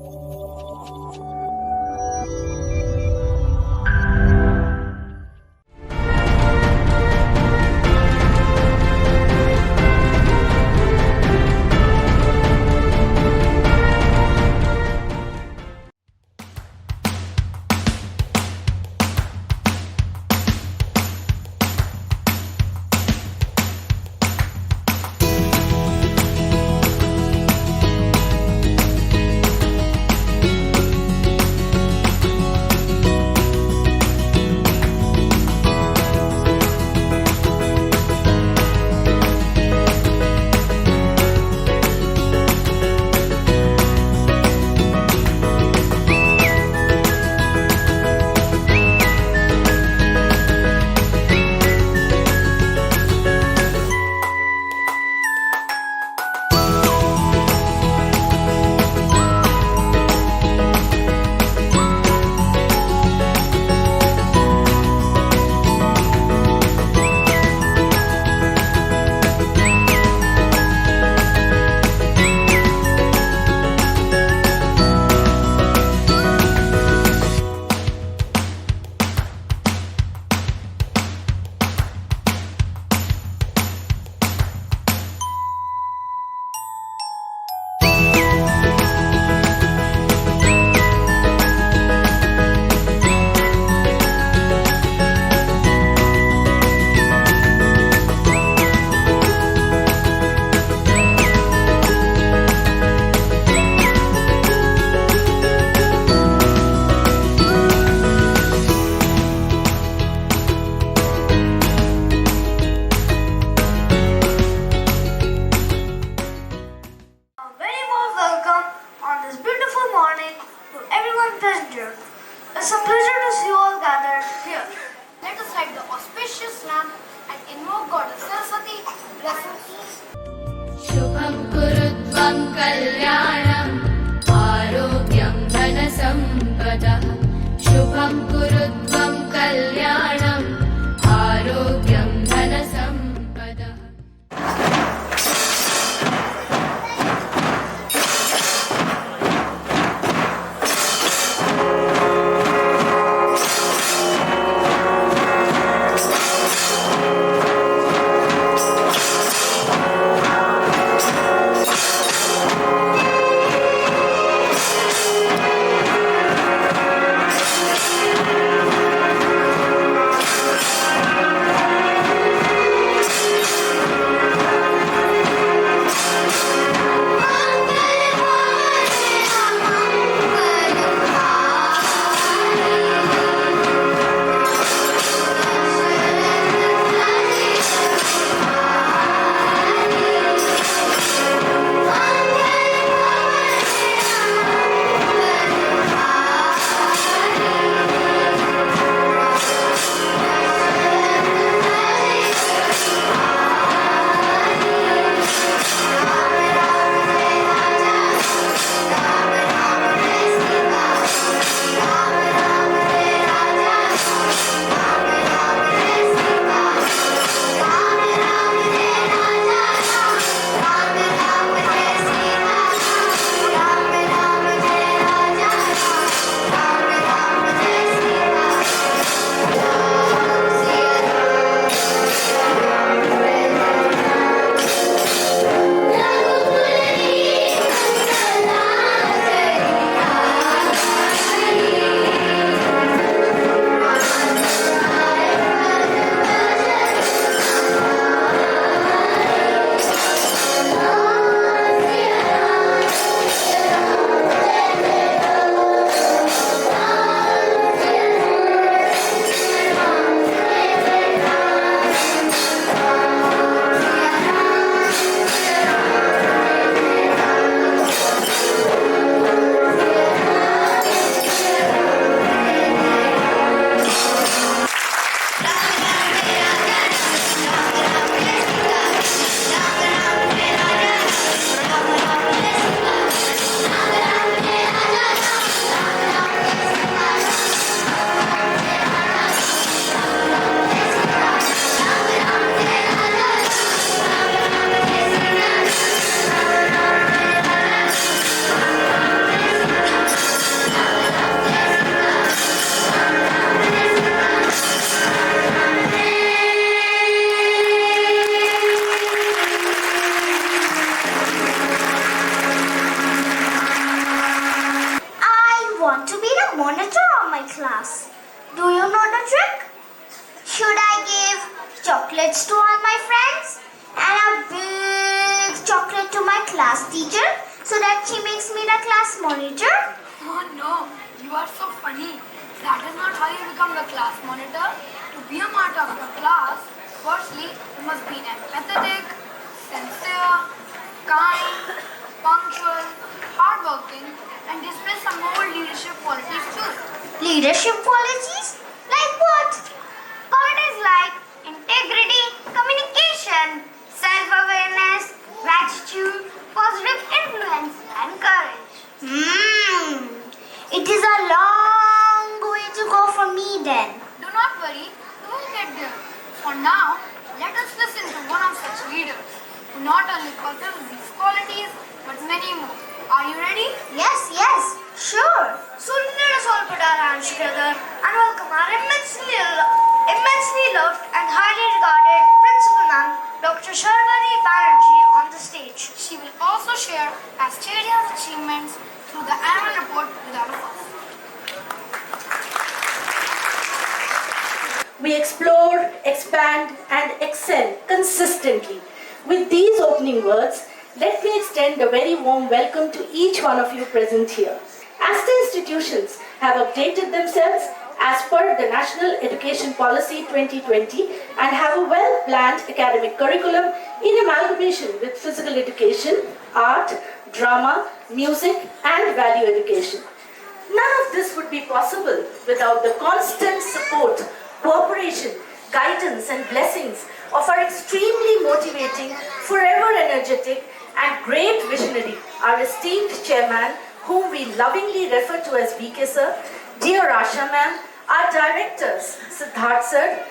It's a pleasure to see you all gathered here. Let us light the auspicious lamp and invoke Goddess Saraswati blessings. शुभं कुरुत्वं कल्याणम् आरोग्यं धनसम्पदः शुभं कुरुत्वं कल्याणम् आरोग्यं धनसम्पदः monitor? Oh no, you are so funny. That is not how you become the class monitor. To be a part of your class, firstly, you must be empathetic, sincere, kind, punctual, hardworking, and display some more leadership qualities too. Leadership qualities? Like what? Qualities like integrity, communication, self-awareness, gratitude, positive influence, and courage. It is a long way to go for me then. Do not worry, you will get there. For now, let us listen to one of such leaders who not only possess these qualities but many more. Are you ready? Yes, sure. So let us all put our hands together and welcome our immensely loved and highly regarded Principal Ma'am, Dr. Sharmari Banerjee, on the stage. She will also share Asturia's achievements through the annual report with all of us. We explore, expand, and excel consistently. With these opening words, let me extend a very warm welcome to each one of you present here. Aster institutions have updated themselves as per the National Education Policy 2020 and have a well-planned academic curriculum in amalgamation with physical education, art, drama, music, and value education. None of this would be possible without the constant support, cooperation, guidance, and blessings of our extremely motivating, forever energetic, and great visionary, our esteemed chairman, whom we lovingly refer to as VK sir, dear Asha ma'am, our directors, Siddharth sir,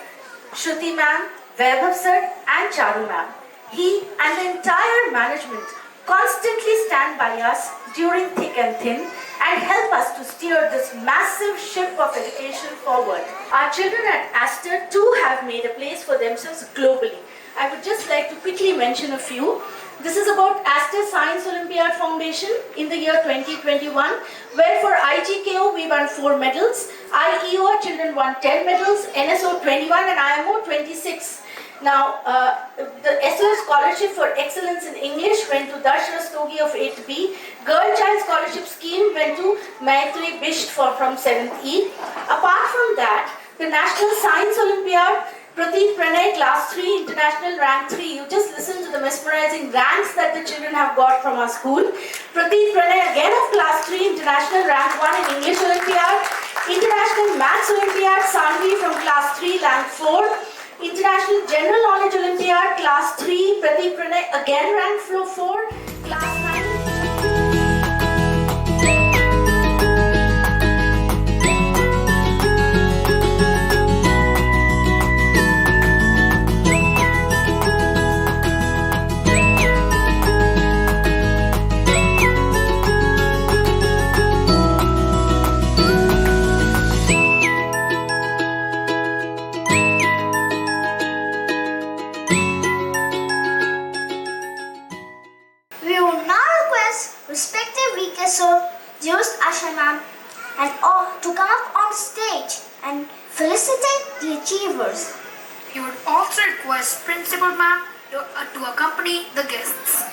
Shruti ma'am, Vaibhav sir, and Charu ma'am. He and the entire management constantly stand by us during thick and thin and help us to steer this massive ship of education forward. Our children at Aster too have made a place for themselves globally. I would just like to quickly mention a few. This is about Aster Science Olympiad Foundation in the year 2021, where for IGKO we won 4 medals, IEO our children won 10 medals, NSO 21 and IMO 26. Now, the SO Scholarship for Excellence in English went to Darsh Rastogi of 8B. Girl Child Scholarship Scheme went to Maitri Bisht from 7th E. Apart from that, the National Science Olympiad, Pratik Pranay, Class 3, International Rank 3. You just listen to the mesmerizing ranks that the children have got from our school. Pratik Pranay again of Class 3, International Rank 1 in English Olympiad. International Maths Olympiad, Sanvi from Class 3, Rank 4. International General Knowledge Olympiad, Class 3, Pratik Pranay again Rank 4, Class 9. Dearest Asha ma'am, and all to come up on stage and felicitate the achievers. He would also request Principal Ma'am to accompany the guests.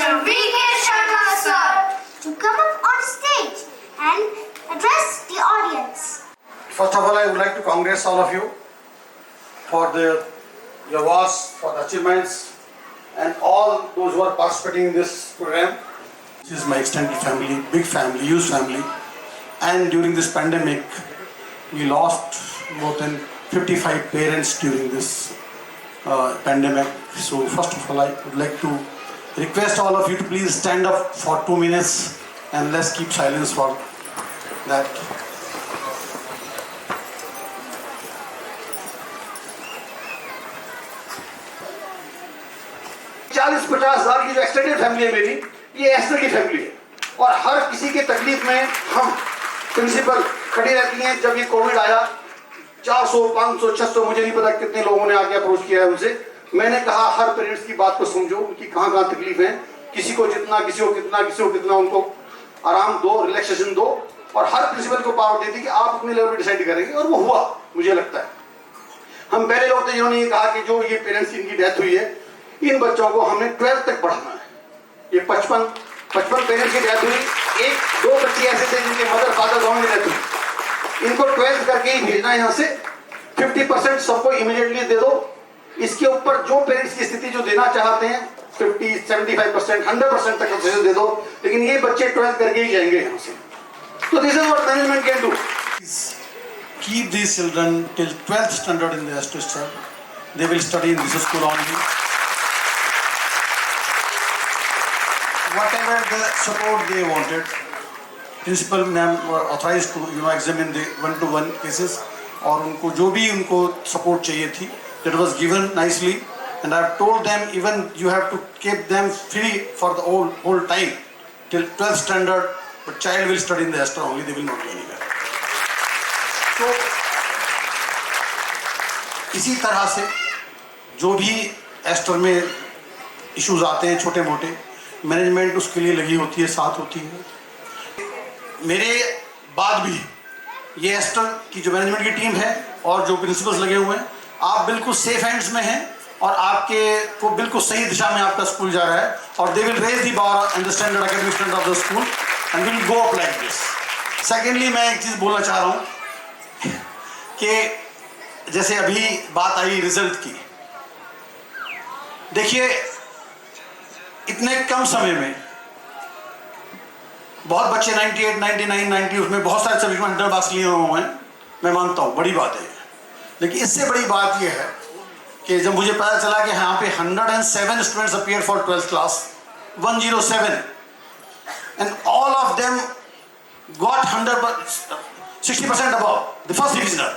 Mr. V.K. Sharma sir, to come up on stage and address the audience. First of all, I would like to congratulate all of you for your awards, for the achievements, and all those who are participating in this program. This is my extended family, big family, huge family, and during this pandemic, we lost more than 55 parents during this pandemic. So first of all, I would like to request all of you to please stand up for 2 minutes and let's keep silence for that. चालीस 50 हज़ार की जो extended family है मेरी, ये ester की family है और हर किसी के तकलीफ में हम प्रिंसिपल खड़ी रहती हैं। जब ये कोविड आया 400 500 600 मुझे नहीं पता कितने लोगों ने आके अप्रोच किया है उनसे, मैंने कहा हर पेरेंट्स की बात को समझो, उनकी कहाँ कहाँ तकलीफ है, किसी को जितना किसी को कितना किसी को कितना, उनको आराम दो, रिलैक्सेशन दो और हर प्रिंसिपल को पावर दे दी कि आप अपने लेवल पे डिसाइड करेंगे और वो हुआ मुझे लगता है। हम पहले लोग थे जिन्होंने ये कहा कि जो ये पेरेंट्स इनकी डेथ हुई है इन बच्चों को हमने 12th तक पढ़ाना है। ये 55 पेरेंट्स की डेथ हुई, 1-2 बच्चे ऐसे थे जिनके मदर फादर दोनों की डेथ हुई, इनको 12th करके ही भेजना है यहाँ से। 50% सबको इमीडिएटली दे दो, इसके ऊपर जो पेरेंट्स की स्थिति जो देना चाहते हैं 50, 75%, 100% तक दे दो, लेकिन ये बच्चे 12th करके ही जाएंगे यहाँ से। तो this is what management can do. Keep these children till 12th standard in the Astor School. They will study in this school only. Whatever the support they wanted, principal ma'am were authorized to examine the one-to-one cases और उनको जो भी उनको support चाहिए थी, that was given nicely, and I have told them even you have to keep them free for the whole time till 12th standard, but child will study in the Astor only, they will not go anywhere. तो इसी तरह से जो भी ester में issues आते हैं छोटे मोटे, मैनेजमेंट उसके लिए लगी होती है, साथ होती है। मेरे बाद भी ये एस्टर की जो मैनेजमेंट की टीम है और जो प्रिंसिपल्स लगे हुए हैं, आप बिल्कुल सेफ हैंड्स में हैं और आपके को बिल्कुल सही दिशा में आपका स्कूल जा रहा है और they will raise the bar and the standard academic standard of the school and will go up like this. Secondly मैं एक चीज़ बोलना चाह रहा हूँ कि जैसे अभी बात आई रिजल्ट की, देखिए इतने कम समय में बहुत बच्चे 98, 99, 90 उसमें बहुत सारे सब्जेक्ट में 100 मार्क्स लिए हुए हैं, मैं मानता हूँ बड़ी बात है, लेकिन इससे बड़ी बात यह है कि जब मुझे पता चला कि यहाँ पे 107 students appear for 12th class, 107 and all of them got 60% above the first divisioner,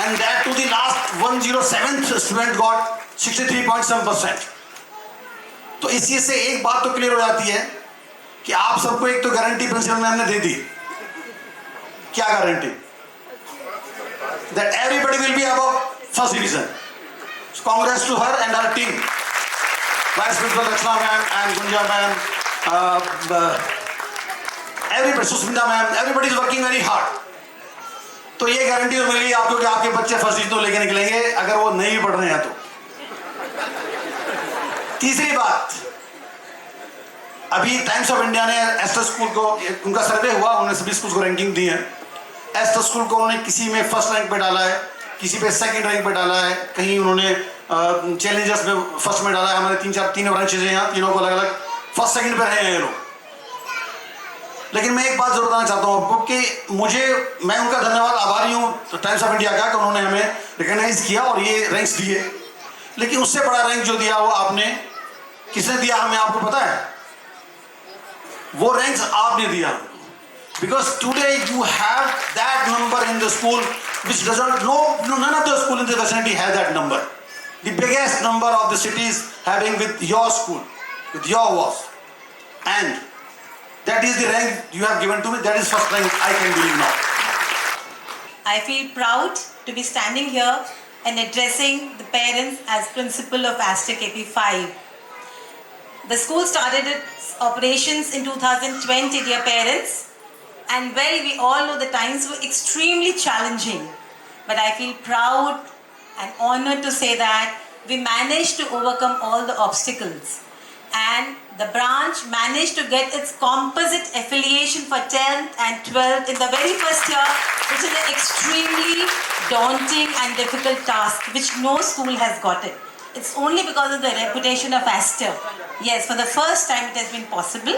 and that to the last 107th student got 63.7%. तो इस चीज से एक बात तो क्लियर हो जाती है कि आप सबको एक तो गारंटी प्रिंसिपल मैम ने दे दी। क्या guarantee? That everybody will be above first division. Congrats to her and her team, vice principal Rachna ma'am and Gunja ma'am, everybody, Sushmita ma'am, everybody is working very hard. तो ये गारंटी तो मिली आपको कि आपके बच्चे फर्स्ट डिवीजन लेके निकलेंगे अगर वो नहीं भी पढ़ रहे हैं तो। तीसरी बात, अभी टाइम्स ऑफ इंडिया ने एस्टर स्कूल को, उनका सर्वे हुआ, उन्होंने सभी स्कूल को रैंकिंग दी है। एस्टर स्कूल को उन्होंने किसी में फर्स्ट रैंक पे डाला है, किसी पे सेकंड रैंक पे डाला है, कहीं उन्होंने चैलेंजर्स में फर्स्ट में डाला है। हमारे तीन ब्रांचेज हैं यहाँ, तीनों को अलग अलग फर्स्ट सेकंड पे रहे हैं ये लोग। लेकिन मैं एक बात जरूर बताना चाहता हूँ आपको कि मैं उनका धन्यवाद आभारी हूँ टाइम्स ऑफ इंडिया का कि उन्होंने हमें रिकॉग्नाइज किया और ये रैंक्स दिए। लेकिन उससे बड़ा रैंक जो दिया वो आपने, किसने दिया हमें आपको पता है? वो रैंक्स आपने दिया, because today you have that number in the school which doesn't none of the school in the vicinity has that number. The biggest number of the cities having with your school, with your was, and that is the rank you have given to me. That is first rank I can believe now. I feel proud to be standing here and addressing the parents as principal of Astor KP5. The school started its operations in 2020, dear parents, and well, we all know the times were extremely challenging, but I feel proud and honored to say that we managed to overcome all the obstacles. and the branch managed to get its composite affiliation for 10th and 12th in the very first year, which is an extremely daunting and difficult task which no school has got it. It's only because of the reputation of Aster. Yes, for the first time it has been possible,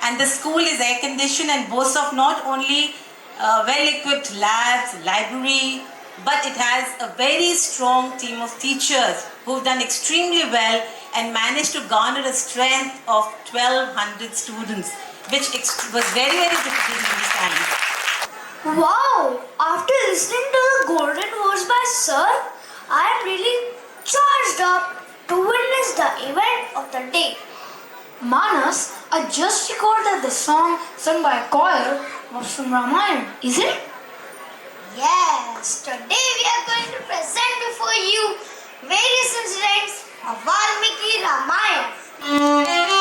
and the school is air conditioned and boasts of not only well-equipped labs, library, but it has a very strong team of teachers who've done extremely well and managed to garner a strength of 1200 students, which was very, very difficult in these times. Wow! After listening to the golden words by Sir, I am really charged up to witness the event of the day. Manas, I just recalled that the song sung by a choir was from Ramayana, is it? Yes, today we are going to present before you various incidents of Valmiki Ramayana.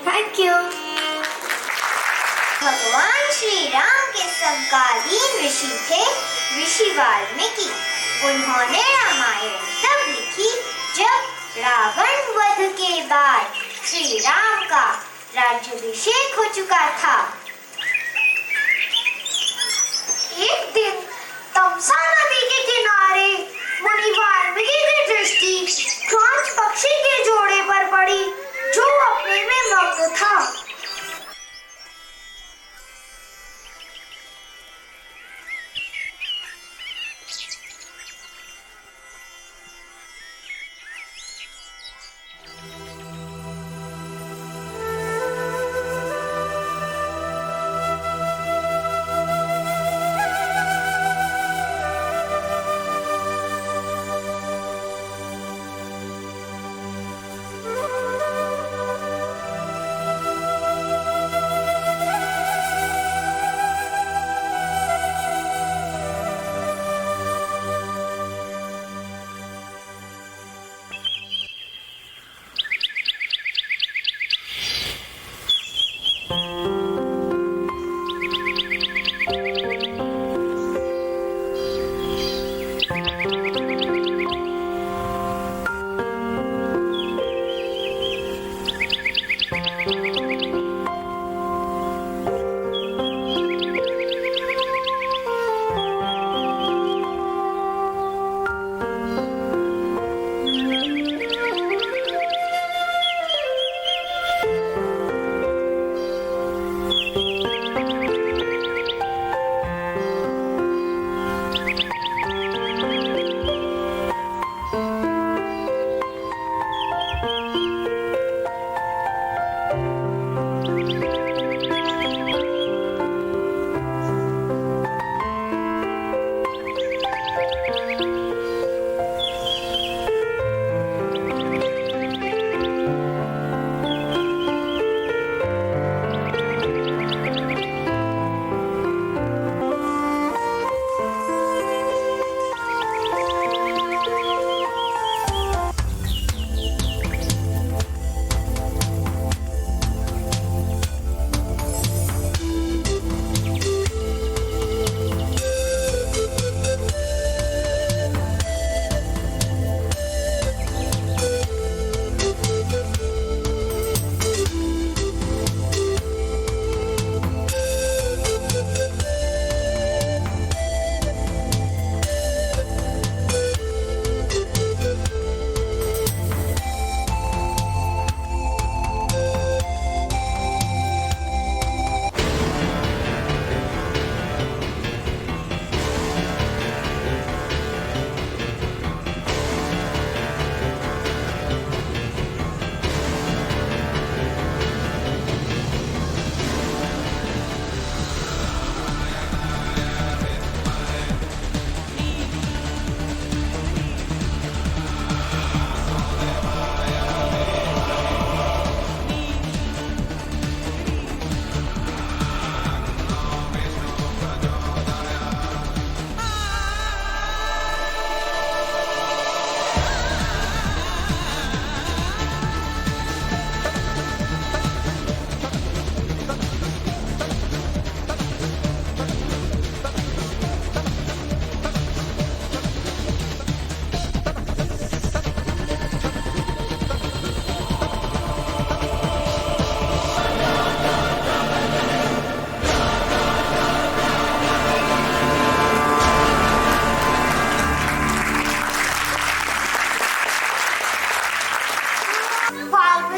Thank you. भगवान श्री राम के समकालीन ऋषि थे ऋषि वाल्मीकि। उन्होंने रामायण तब लिखी जब रावण वध के बाद श्री राम का राज्याभिषेक हो चुका था। एक दिन तमसा नदी के किनारे मुनि वाल्मीकि की दृष्टि क्रांच पक्षी के जोड़े पर पड़ी जो अपने में मग्न था।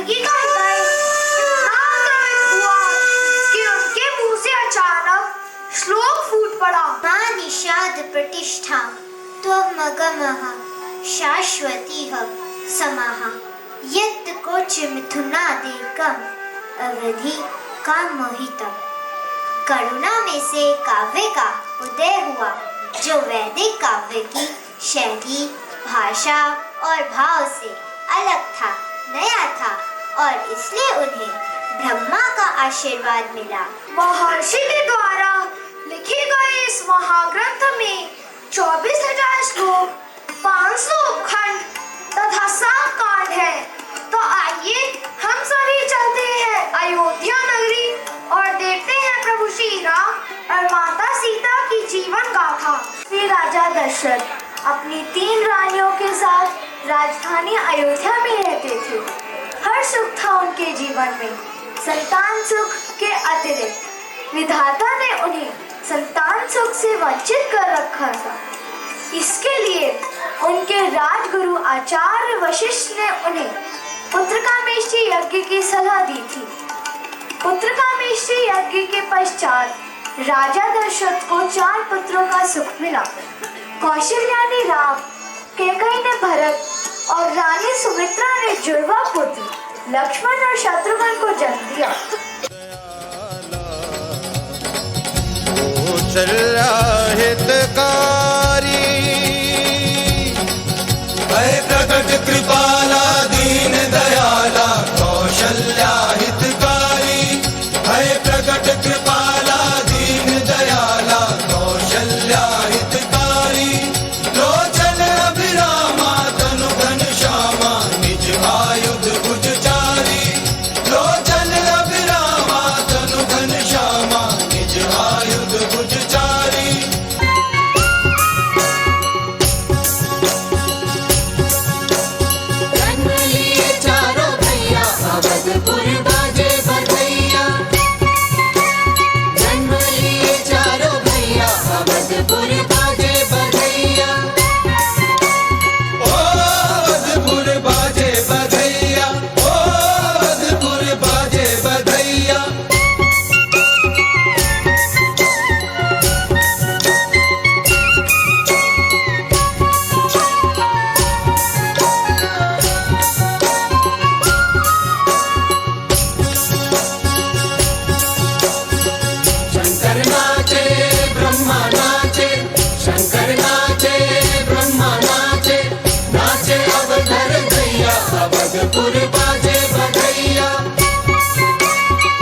जानकी का हृदय इतना द्रवित हुआ कि उनके मुंह से अचानक श्लोक फूट पड़ा। मां निषाद प्रतिष्ठा त्वमगमः शाश्वतीः समाः यत् कोच मिथुनादेकम् अवधि कामोहितम्। करुणा में से काव्य का उदय हुआ जो वैदिक काव्य की शैली, भाषा और भाव से अलग था, नया था और इसलिए उन्हें ब्रह्मा का आशीर्वाद मिला। महर्षि के द्वारा लिखे गए इस महाग्रंथ में 24,000 श्लोक, 500 उपखंड तथा 7 कांड है। तो आइए हम सभी चलते हैं अयोध्या नगरी और देखते हैं प्रभु श्री राम और माता सीता की जीवन गाथा। श्री राजा दशरथ अपनी 3 रानियों के साथ राजधानी अयोध्या में रहते थे। हर सुख था उनके जीवन में, संतान सुख के अतिरिक्त विधाता ने उन्हें संतान सुख से वंचित कर रखा था। इसके लिए उनके राजगुरु आचार्य वशिष्ठ ने उन्हें पुत्रकामेष्टि यज्ञ की सलाह दी थी। पुत्रकामेष्टि यज्ञ के पश्चात राजा दशरथ को 4 पुत्रों का सुख मिला। कौशल्या ने राम, कैकेयी ने भरत और रानी सुमित्रा ने जुड़वा पुत्र लक्ष्मण और शत्रुघ्न को जन्म दिया। प्रकट कृपाला दीन दयाला कौशल्या हितकारी। है प्रकट कृपाला दीन दयाला कौशल्या हितकारी। लोचन अभिरामा तनु घनश्यामा निज आयुध भुजचारी। लोचन अभिरामा तनु घनश्यामा निज आयुध भुजचारी।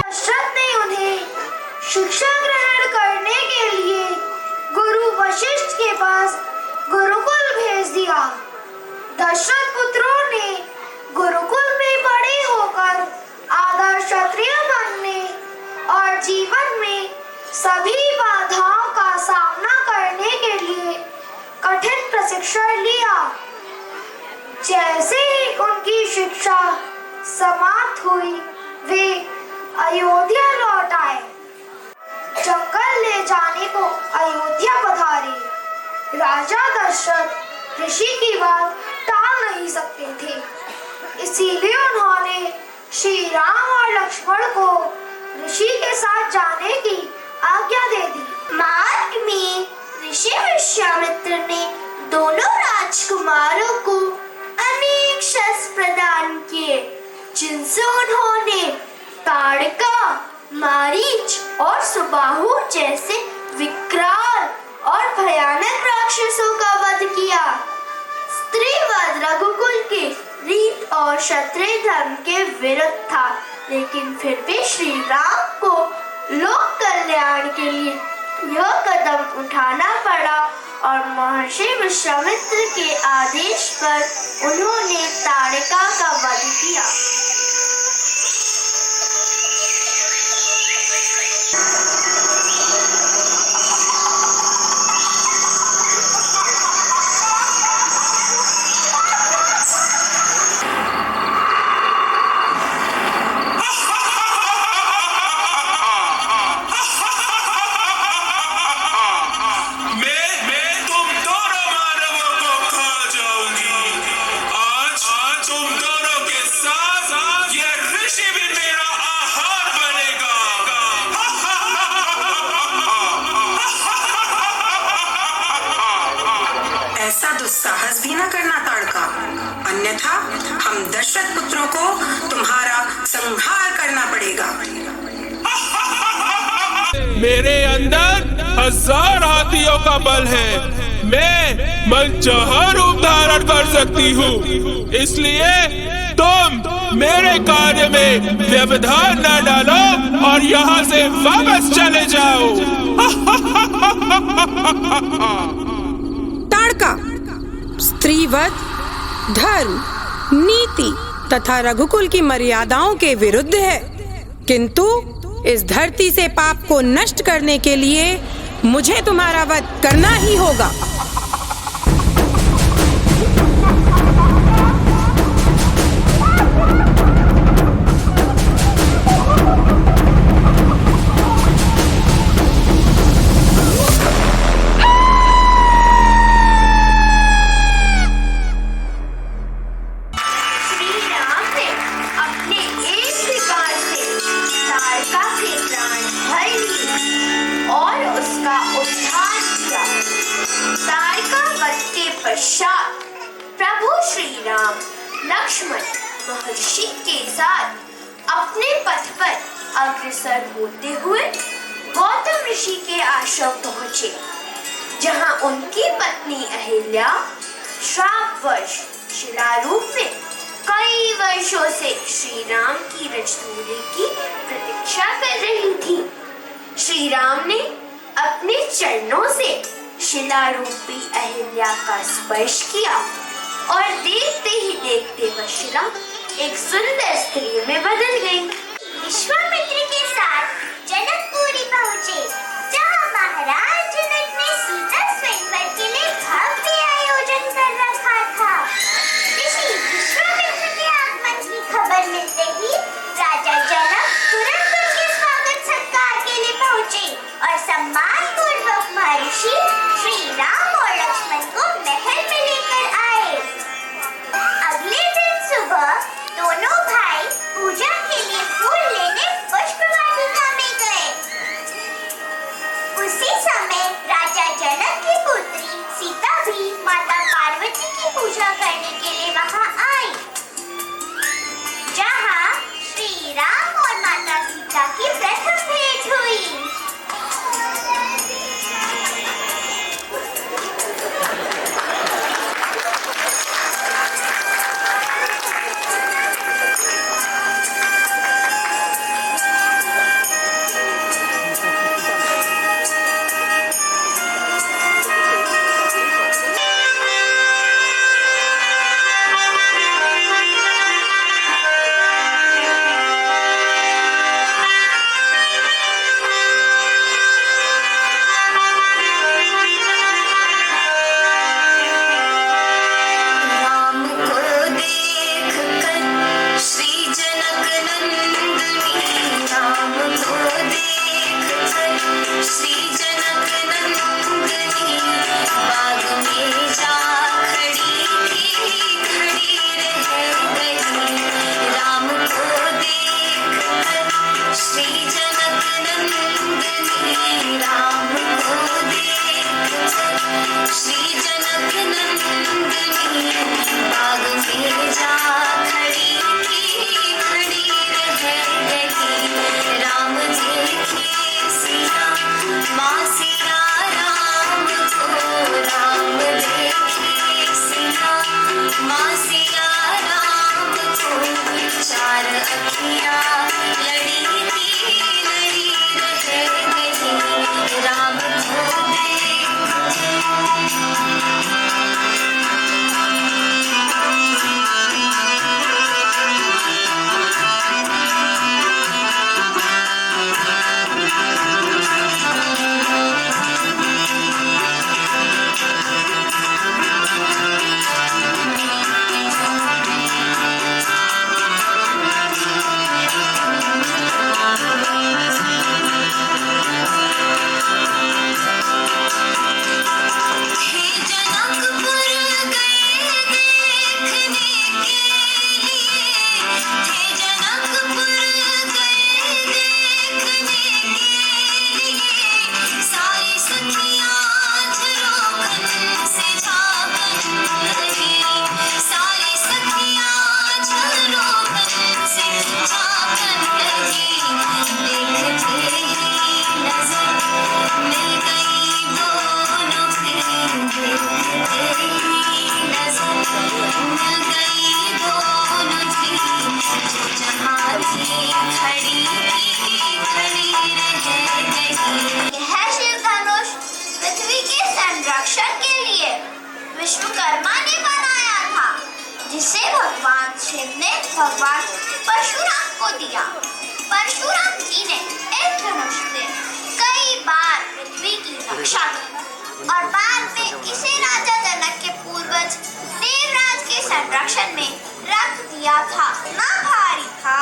दशरथ ने उन्हें शिक्षा ग्रहण करने के लिए गुरु वशिष्ठ के पास गुरुकुल भेज दिया। दशरथ पुत्रों ने गुरुकुल में बड़े होकर आदर्श क्षत्रिय बनने और जीवन में सभी बाधाओं का सामना करने के लिए कठिन प्रशिक्षण लिया। जैसे ही उनकी शिक्षा समाप्त हुई, वे अयोध्या लौट आए। जंगल ले जाने को अयोध्या पधारे। राजा दशरथ ऋषि की बात टाल नहीं सकते थे, इसीलिए उन्होंने श्री राम और लक्ष्मण को ऋषि के साथ जाने की आज्ञा दे दी। मार्ग में ऋषि विश्वामित्र ने दोनों राजकुमारों को अनेक शस्त्र प्रदान किए, जिनसे उन्होंने ताड़का, मारीच और सुबाहु जैसे विकराल और भयानक राक्षसों का वध किया। स्त्रीवाद रघुकुल के रीत और क्षत्रिय धर्म के विरुद्ध था, लेकिन फिर भी श्री राम को लोक कल्याण के लिए यह कदम उठाना पड़ा और महर्षि विश्वामित्र के आदेश पर उन्होंने ताड़का का वध किया। मैं तुम दोनों मानवों को खा जाऊंगी। आज तुम तो साहस भी न करना ताड़का, अन्यथा हम दशरथ पुत्रों को तुम्हारा संहार करना पड़ेगा। मेरे अंदर 1000 हाथियों का बल है। मैं मनचाहा रूप धारण कर सकती हूँ, इसलिए तुम मेरे कार्य में व्यवधान न डालो और यहाँ से वापस चले जाओ। ताड़का स्त्रीवध, धर्म, नीति तथा रघुकुल की मर्यादाओं के विरुद्ध है, किंतु इस धरती से पाप को नष्ट करने के लिए मुझे तुम्हारा वध करना ही होगा। पश्चात प्रभु श्री राम लक्ष्मण महर्षि के साथ अपने पथ पर अग्रसर होते हुए गौतम ऋषि के आश्रम पहुंचे, जहां उनकी पत्नी अहिल्या श्रापवश शिलारूप में कई वर्षों से श्री राम की रजतूली की प्रतीक्षा कर रही थी। श्री राम ने अपने चरणों से शिलारूपी अहिल्या का स्पर्श किया और देखते ही देखते वह शिला एक सुंदर स्त्री में बदल गई। विश्वामित्र के साथ जनकपुरी पहुँचे, जहाँ महाराज जनक ने सीता स्वयंवर के लिए भव्य आयोजन कर रखा था। ऋषि विश्वामित्र के आगमन की खबर मिलते ही राजा जनक तुरंत उनके स्वागत सत्कार के लिए पहुँचे और सम्मान पूर्वक महर्षि श्री राम और लक्ष्मण को महल में लेकर आए। अगले दिन सुबह दोनों भाई पूजा के लिए फूल लेने पुष्प वाटिका में गए। उसी समय विश्वकर्मा ने बनाया था, जिसे भगवान शिव ने भगवान परशुराम को दिया। परशुराम जी ने इस धनुष से कई बार पृथ्वी की रक्षा की और बाद में इसे राजा जनक के पूर्वज देवराज के संरक्षण में रख दिया था। ना भारी था,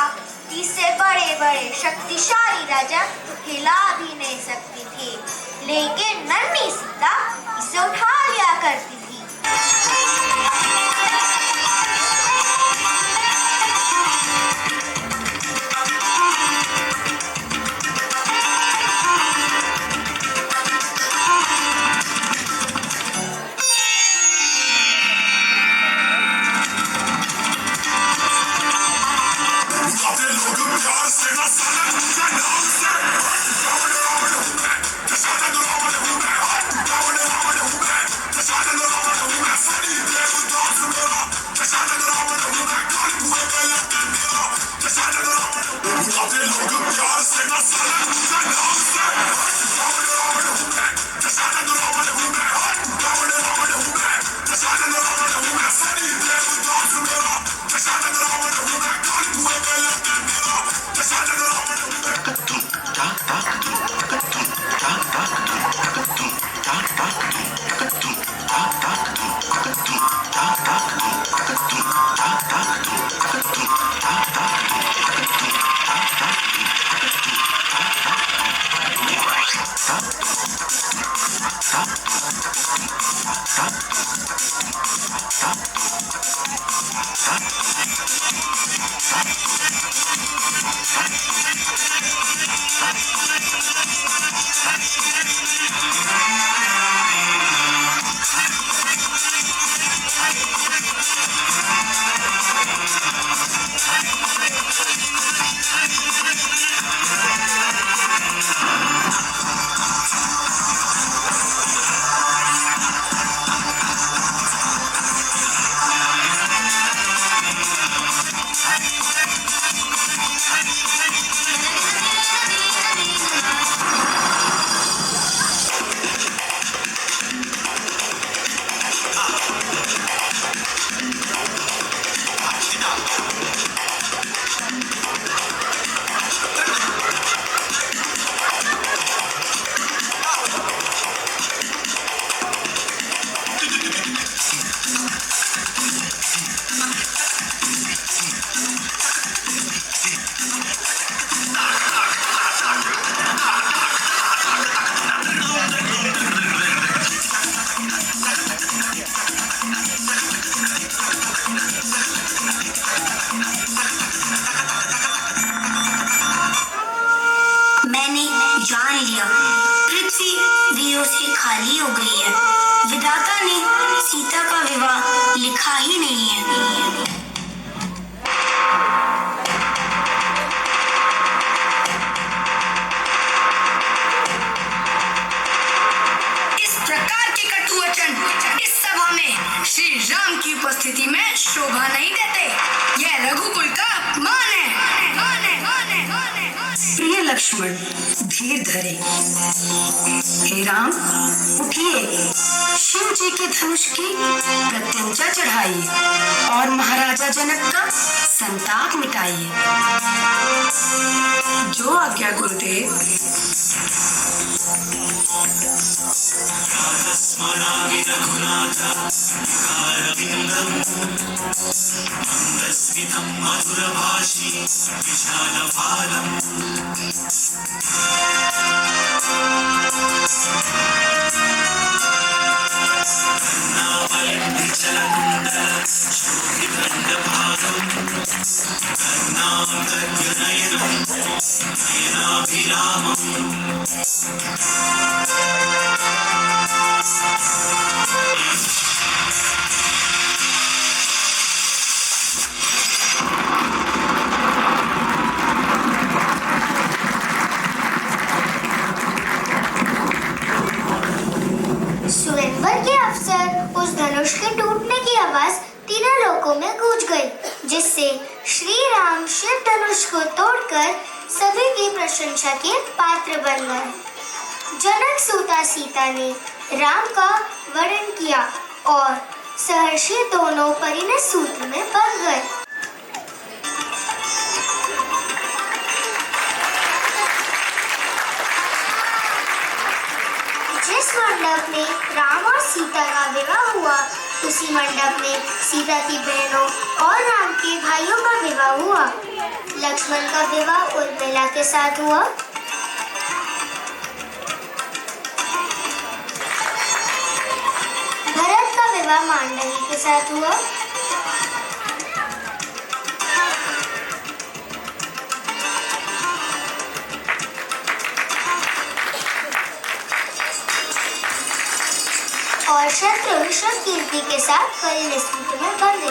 जिससे बड़े बड़े शक्तिशाली राजा हिला भी नहीं सकती थी, लेकिन नन्ही सीता इसे उठा लिया करती थी। जान लिया, पृथ्वी वीरों से खाली हो गई है। विधाता ने सीता का विवाह लिखा ही नहीं है। इस प्रकार के कटु वचन इस सभा में श्री राम की उपस्थिति में शोभा नहीं देते। यह रघुकुल का अपमान है। प्रिय लक्ष्मण, धीर धरे। हे राम, उठिए, शिव जी के धनुष की प्रत्यंचा चढ़ाइए और महाराजा जनक का संताप मिटाइए। जो आज्ञा गुरुदेव। स्वयंवर के अवसर उस धनुष के टूटने की आवाज तीनों लोकों में गूंज गई, जिससे श्री राम शिव धनुष को तोड़कर सभी की प्रशंसा के पात्र बन गए। जनक सूता सीता ने राम का वर्णन किया और सहर्षि दोनों परिणय सूत्र में बंध गए। जिस मंडप में राम और सीता का विवाह हुआ, उसी मंडप में सीता की बहनों और राम के भाइयों का विवाह हुआ। लक्ष्मण का विवाह उर्मिला के साथ हुआ। भरत का विवाह मांडवी के साथ हुआ। और शत्रुघ्न शतकीर्ति के साथ परिणय सूत्र में बंधे।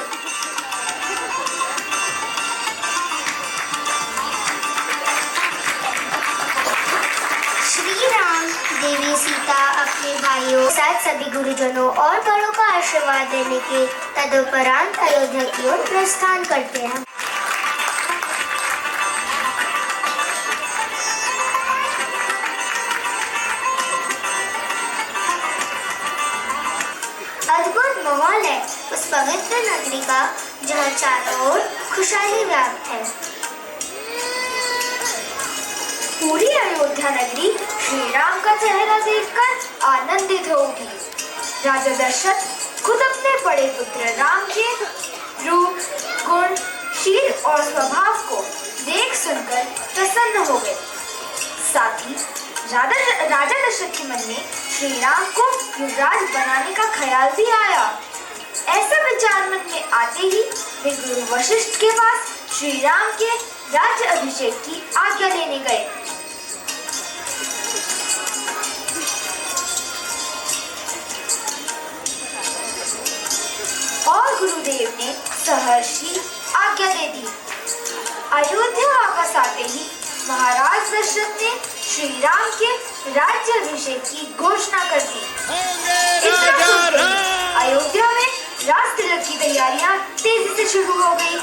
श्री राम, देवी सीता अपने भाइयों के साथ सभी गुरुजनों और बड़ों का आशीर्वाद देने के तदुपरांत अयोध्या की ओर प्रस्थान करते हैं। अद्भुत माहौल है उस पवित्र नगरी का, जहाँ चारों ओर खुशहाली व्याप्त है। पूरी अयोध्या नगरी श्री राम का चेहरा देखकर आनंदित होगी। राजा दशरथ खुद अपने बड़े पुत्र राम के रूप, गुण, शील और स्वभाव को देख सुनकर प्रसन्न हो गए। साथ ही राजा दशरथ के मन में श्री राम को युवराज बनाने का ख्याल भी आया। ऐसा विचार मन में आते ही वे गुरु वशिष्ठ के पास श्री राम के राज्य अभिषेक की आज्ञा लेने गए। और गुरुदेव ने सहर्षि आज्ञा दे दी। अयोध्या वापस आते ही महाराज दशरथ ने श्री राम के राज्याभिषेक की घोषणा कर दी। अयोध्या में राज तिलक की तैयारियां तेजी से शुरू हो गई।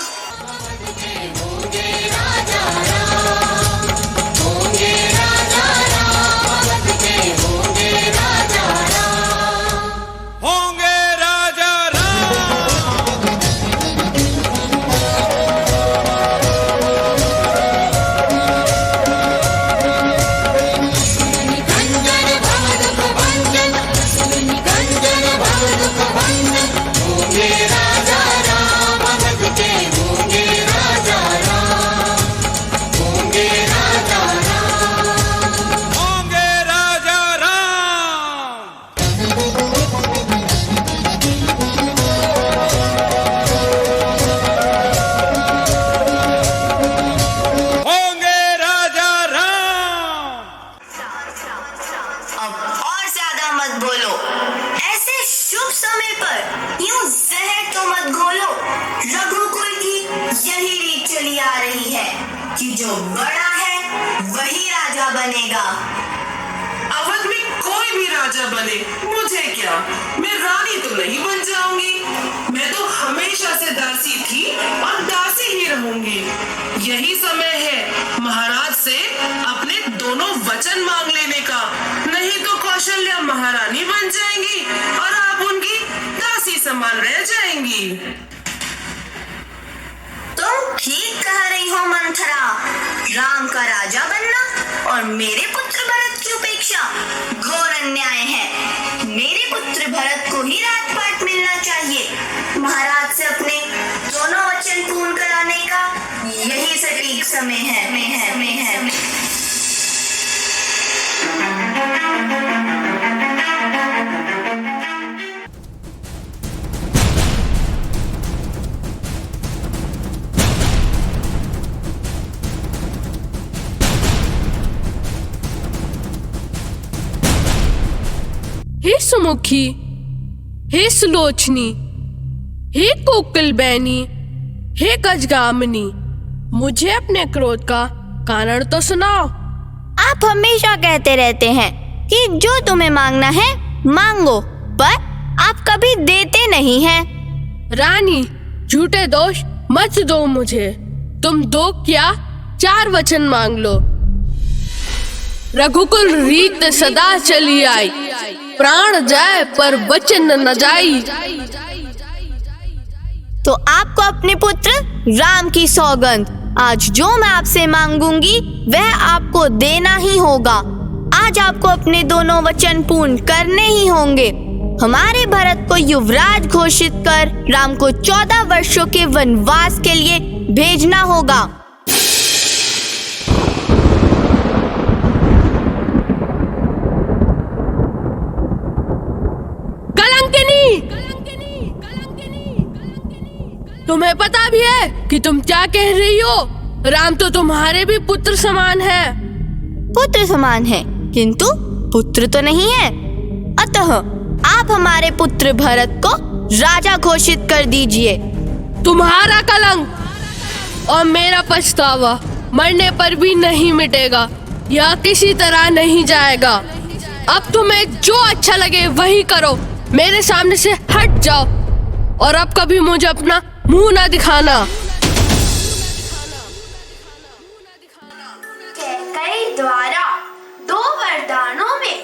जो बड़ा है वही राजा बनेगा। अवध में कोई भी राजा बने मुझे क्या, मैं रानी तो नहीं बन जाऊंगी। मैं तो हमेशा से दासी थी और दासी ही रहूंगी। यही समय है महाराज से अपने दोनों वचन मांग लेने का, नहीं तो कौशल्या महारानी बन जाएंगी और आप उनकी दासी समान रह जाएंगी। तुम ठीक कह रही हो मंथरा, राम का राजा बनना और मेरे पुत्र भरत की उपेक्षा घोर अन्याय है। मेरे पुत्र भरत को ही राजपाट मिलना चाहिए। महाराज से अपने दोनों वचन पूर्ण कराने का यही सटीक समय है। हे सुमुखी, हे सुलोचनी, हे कोकिल बैनी, हे गजगामिनी, मुझे अपने क्रोध का कारण तो सुनाओ। आप हमेशा कहते रहते हैं कि जो तुम्हें मांगना है मांगो, पर आप कभी देते नहीं हैं। रानी, झूठे दोष मत दो मुझे। तुम 2 क्या 4 वचन मांग लो। रघुकुल रीत सदा चली आई, प्राण जाए पर वचन न जाई। तो आपको अपने पुत्र राम की सौगंध आज जो मैं आपसे मांगूंगी वह आपको देना ही होगा। आज आपको अपने दोनों वचन पूर्ण करने ही होंगे। हमारे भरत को युवराज घोषित कर राम को 14 वर्षों के वनवास के लिए भेजना होगा। तुम्हें पता भी है कि तुम क्या कह रही हो? राम तो तुम्हारे भी पुत्र समान है। पुत्र समान है किंतु पुत्र तो नहीं है। अतः आप हमारे पुत्र भरत को राजा घोषित कर दीजिए। तुम्हारा कलंक और मेरा पछतावा मरने पर भी नहीं मिटेगा। यह किसी तरह नहीं जाएगा। अब तुम्हें जो अच्छा लगे वही करो। मेरे सामने से हट जाओ और अब कभी मुझे अपना मुंह ना दिखाना। कैकेयी द्वारा 2 वरदानों में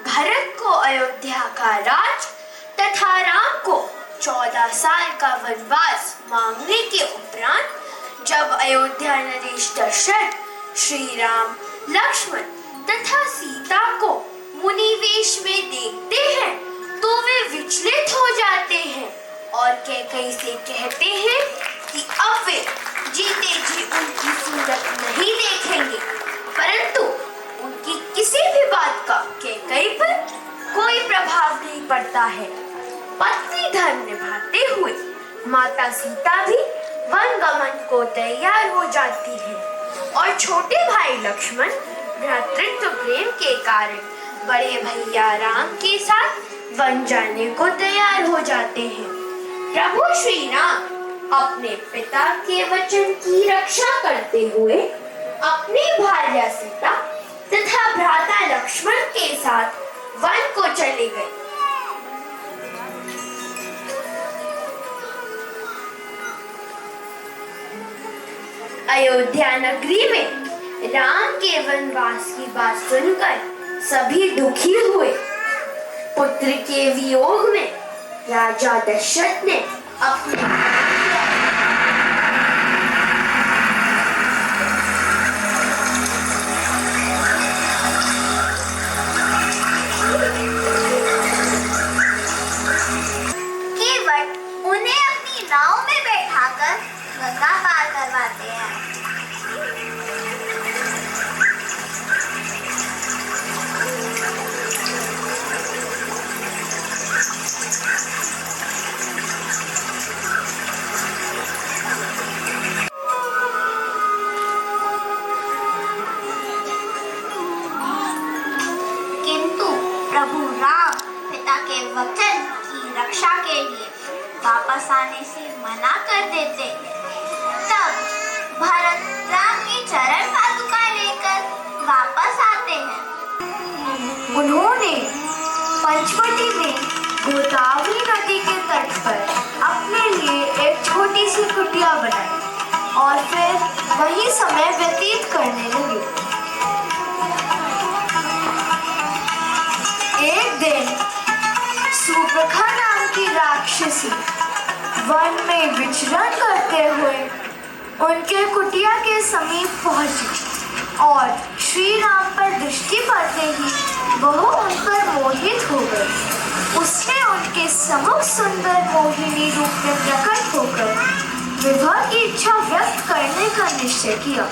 भरत को अयोध्या का राज तथा राम को 14 साल का वनवास मांगने के उपरांत जब अयोध्या नरेश दशरथ श्री राम, लक्ष्मण तथा सीता को मुनिवेश में देखते हैं तो वे विचलित हो जाते हैं और कैकेयी से कहते हैं कि अब वे जीते जी उनकी सूरत नहीं देखेंगे, परंतु उनकी किसी भी बात का कैकेयी पर कोई प्रभाव नहीं पड़ता है। पत्नी धर्म निभाते हुए माता सीता भी वन गमन को तैयार हो जाती है और छोटे भाई लक्ष्मण भ्रातृत्व प्रेम के कारण बड़े भैया राम के साथ वन जाने को तैयार हो जाते हैं। प्रभु श्री राम अपने पिता के वचन की रक्षा करते हुए अपनी भार्या सीता तथा भ्राता लक्ष्मण के साथ वन को चले गए। अयोध्या नगरी में राम के वनवास की बात सुनकर सभी दुखी हुए। पुत्र के वियोग में राजा दशरथ ने अपने उन्हें अपनी नाव में बैठाकर गंगा पार करवाते हैं। किंतु प्रभु राम पिता के वचन की रक्षा के लिए वापस आने से मना कर देते। तब भरत राम की चरण पादुका लेकर वापस आते हैं। उन्होंने पंचवटी में गोदावरी नदी के तट पर अपने लिए एक छोटी सी कुटिया बनाई और फिर वहीं समय व्यतीत करने लगे। एक दिन सुप्रखा नाम की राक्षसी वन में विचरण करते हुए उनके कुटिया के समीप पहुंची और श्री राम पर दृष्टि पड़ते ही वह उन पर मोहित हो गई। उसने उनके सम्मुख सुंदर मोहिनी रूप में प्रकट होकर विवाह की इच्छा व्यक्त करने का निश्चय किया।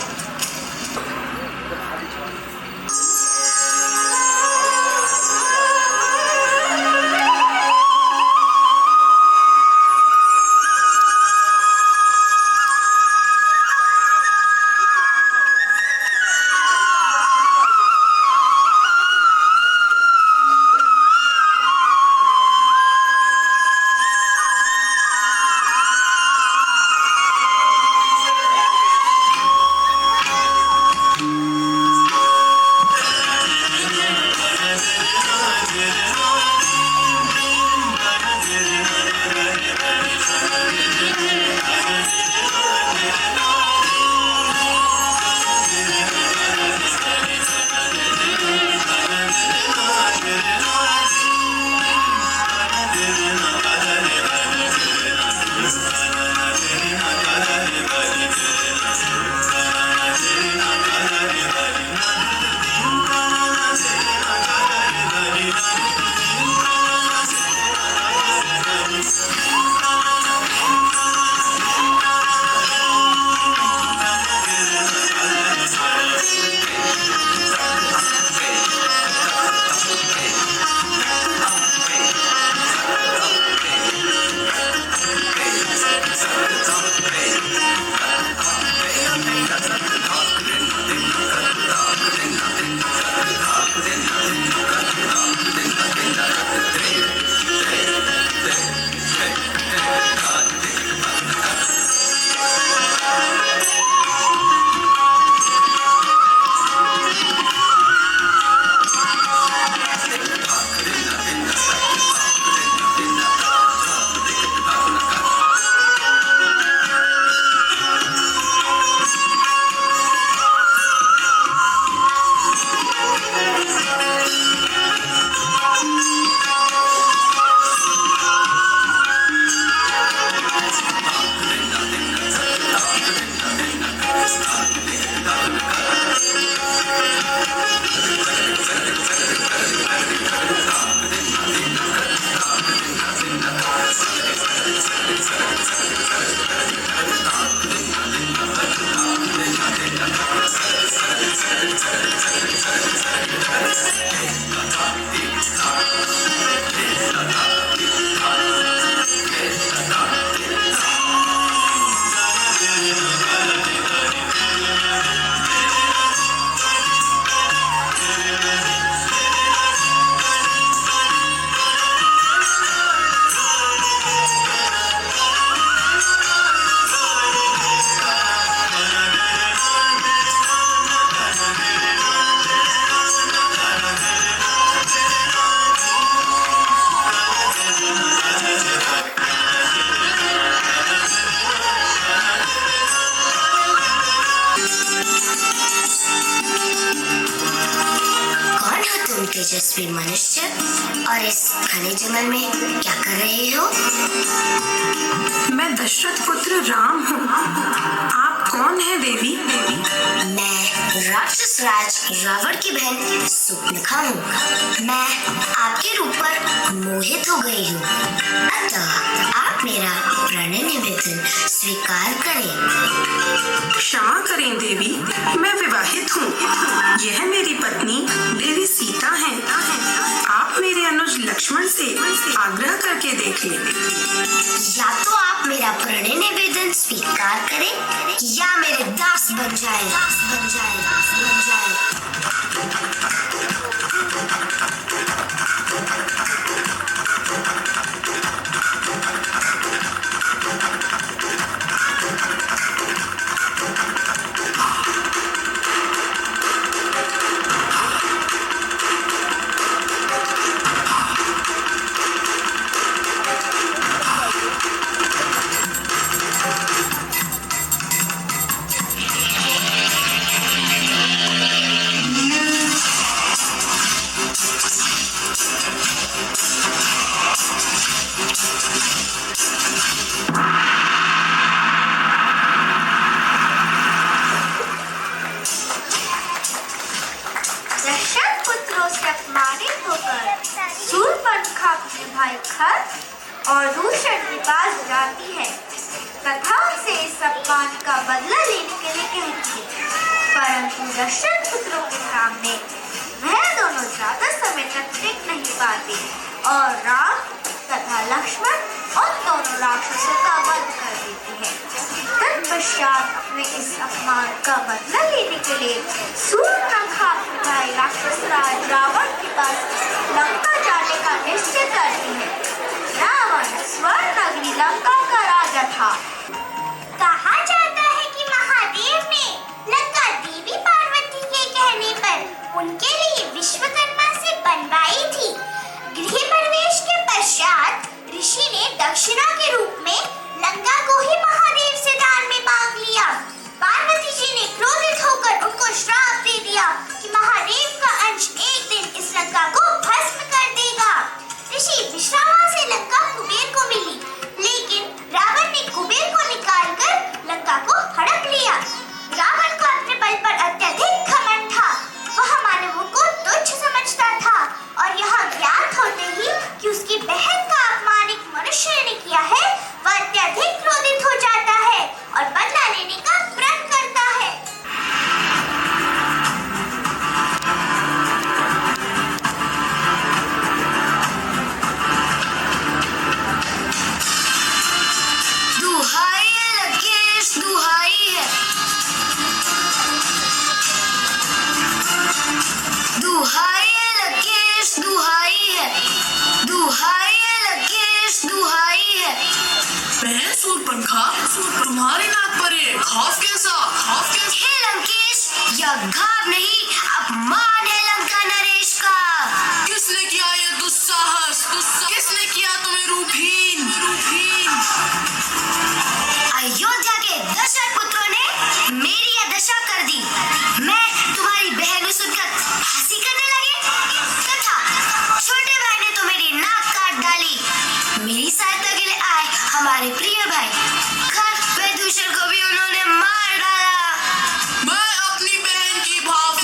तेजस्वी मनुष्य, और इस घने जंगल में क्या कर रहे हो? मैं दशरथ पुत्र राम हूँ। आप कौन है देवी? मैं राक्षस राज रावण की बहन सुपनखा हूँ। मैं आपके रूप पर मोहित हो गई हूँ, अतः आप मेरा प्रणय निवेदन स्वीकार करें। क्षमा करें देवी, मैं विवाहित हूँ। यह मेरी पत्नी देवी सीता है। आप मेरे अनुज लक्ष्मण से आग्रह करके देख लें। या तो आप मेरा प्रणय निवेदन स्वीकार करें या मेरे दास बन जाए। दशरथ पुत्रों से अपमानित होकर शूर्पणखा अपने भाई खर और दूषण के पास जाती है तथा उसे इस अपमान का बदला लेने के लिए कहती है, परंतु दशरथ पुत्रों के सामने वह दोनों ज्यादा समय तक टिक नहीं पाते और राम तथा लक्ष्मण उन दोनों राक्षसों का वध कर देती है। तत्पश्चात अपने इस अपमान का बदला लेने के लिए शूर्पणखा अपने भाई राक्षस राज रावण के पास लंका जाने का निश्चय करती है। रावण स्वर्ण नगरी लंका का राजा था। कहा जाता है कि महादेव ने लंका देवी पार्वती के कहने पर उनके लिए विश्वकर्मा से बनवाई थी। गृह प्रवेश के पश्चात ऋषि ने दक्षिणा के रूप में लंका को ही महादेव से दान में मांग लिया। पार्वती जी ने क्रोधित होकर उनको श्राप दे दिया कि महादेव का अंश एक दिन इस लंका को भस्म कर देगा। ऋषि विश्रामा से लंका कुबेर को मिली, लेकिन रावण ने कुबेर को निकालकर लंका को हड़प लिया। रावण को अपने बल पर अत्यधिक घमंड था। वह मानवों को तुच्छ समझता था और यह ज्ञात होते ही कि उसकी बहन का अपमान एक मनुष्य ने किया है, वह अत्यधिक क्रोधित हो जाता है और बदला लेने का प्रण करता है। दुहाई है लंकेश, दुहाई है। दुहाई है लंकेश, दुहाई है। दुहाई है लंकेश, दुहाई है। बहन शूर्पणखा, तुम्हारे नाक पर ये खौफ कैसा? हे लंकेश, यह घाव नहीं अपमान है लंका नरेश का। किसने किया ये दुस्साहस? किसने किया तुम्हें रूपहीन? अयोध्या के दशरथ पुत्रों ने मेरी यह दशा कर दी। मैं तुम्हारी बहन को सुनकर हंसी करने लगे तथा छोटे भाई ने तो मेरी नाक काट डाली। मेरी सहायता के लिए आए हमारे प्रिय भाई खर व दूषण को भी उन्होंने मार डाला। मैं अपनी बहन की भाव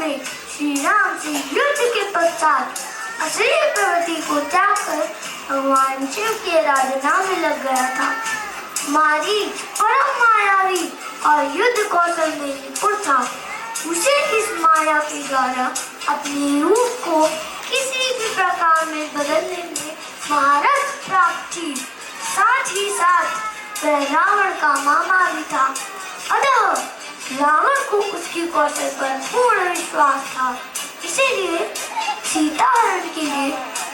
में श्री राम से युद्ध के पश्चात असली प्रवृत्ति को त्याग कर भगवान शिव के आराधना में लग गया था। मारीच परम मायावी और युद्ध कौशल में निपुण था। उसे इस माया के द्वारा अपने रूप को किसी भी प्रकार में बदलने में महारत प्राप्त थी। साथ ही साथ वह रावण का मामा भी था। अतः रावण को उसकी कौशल पर पूर्ण विश्वास था। इसीलिए सीता हरण के लिए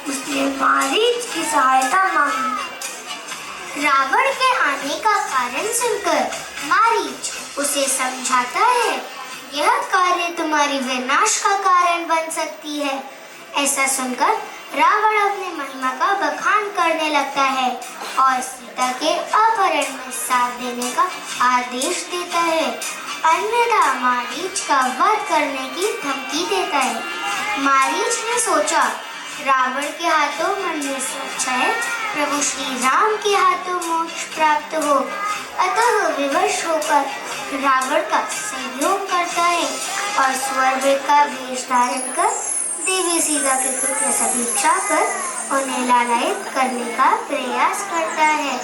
उसने मारीच की सहायता मांगी। रावण के आने का कारण सुनकर मारीच उसे समझाता है, यह कार्य तुम्हारी विनाश का कारण बन सकती है। ऐसा सुनकर रावण अपनी महिमा का बखान करने लगता है और सीता के अपहरण में साथ देने का आदेश देता है। अन्यथा मारीच का वध करने की धमकी देता है। मारीच ने सोचा, रावण के हाथों मरने से अच्छा है प्रभु श्री राम के हाथों मोक्ष प्राप्त हो। अतः विवश होकर रावण का सहयोग करता है और स्वर्ग का वेश धारण कर देवी सीता के पुत्र समीक्षा कर उन्हें लालायित करने का प्रयास करता है।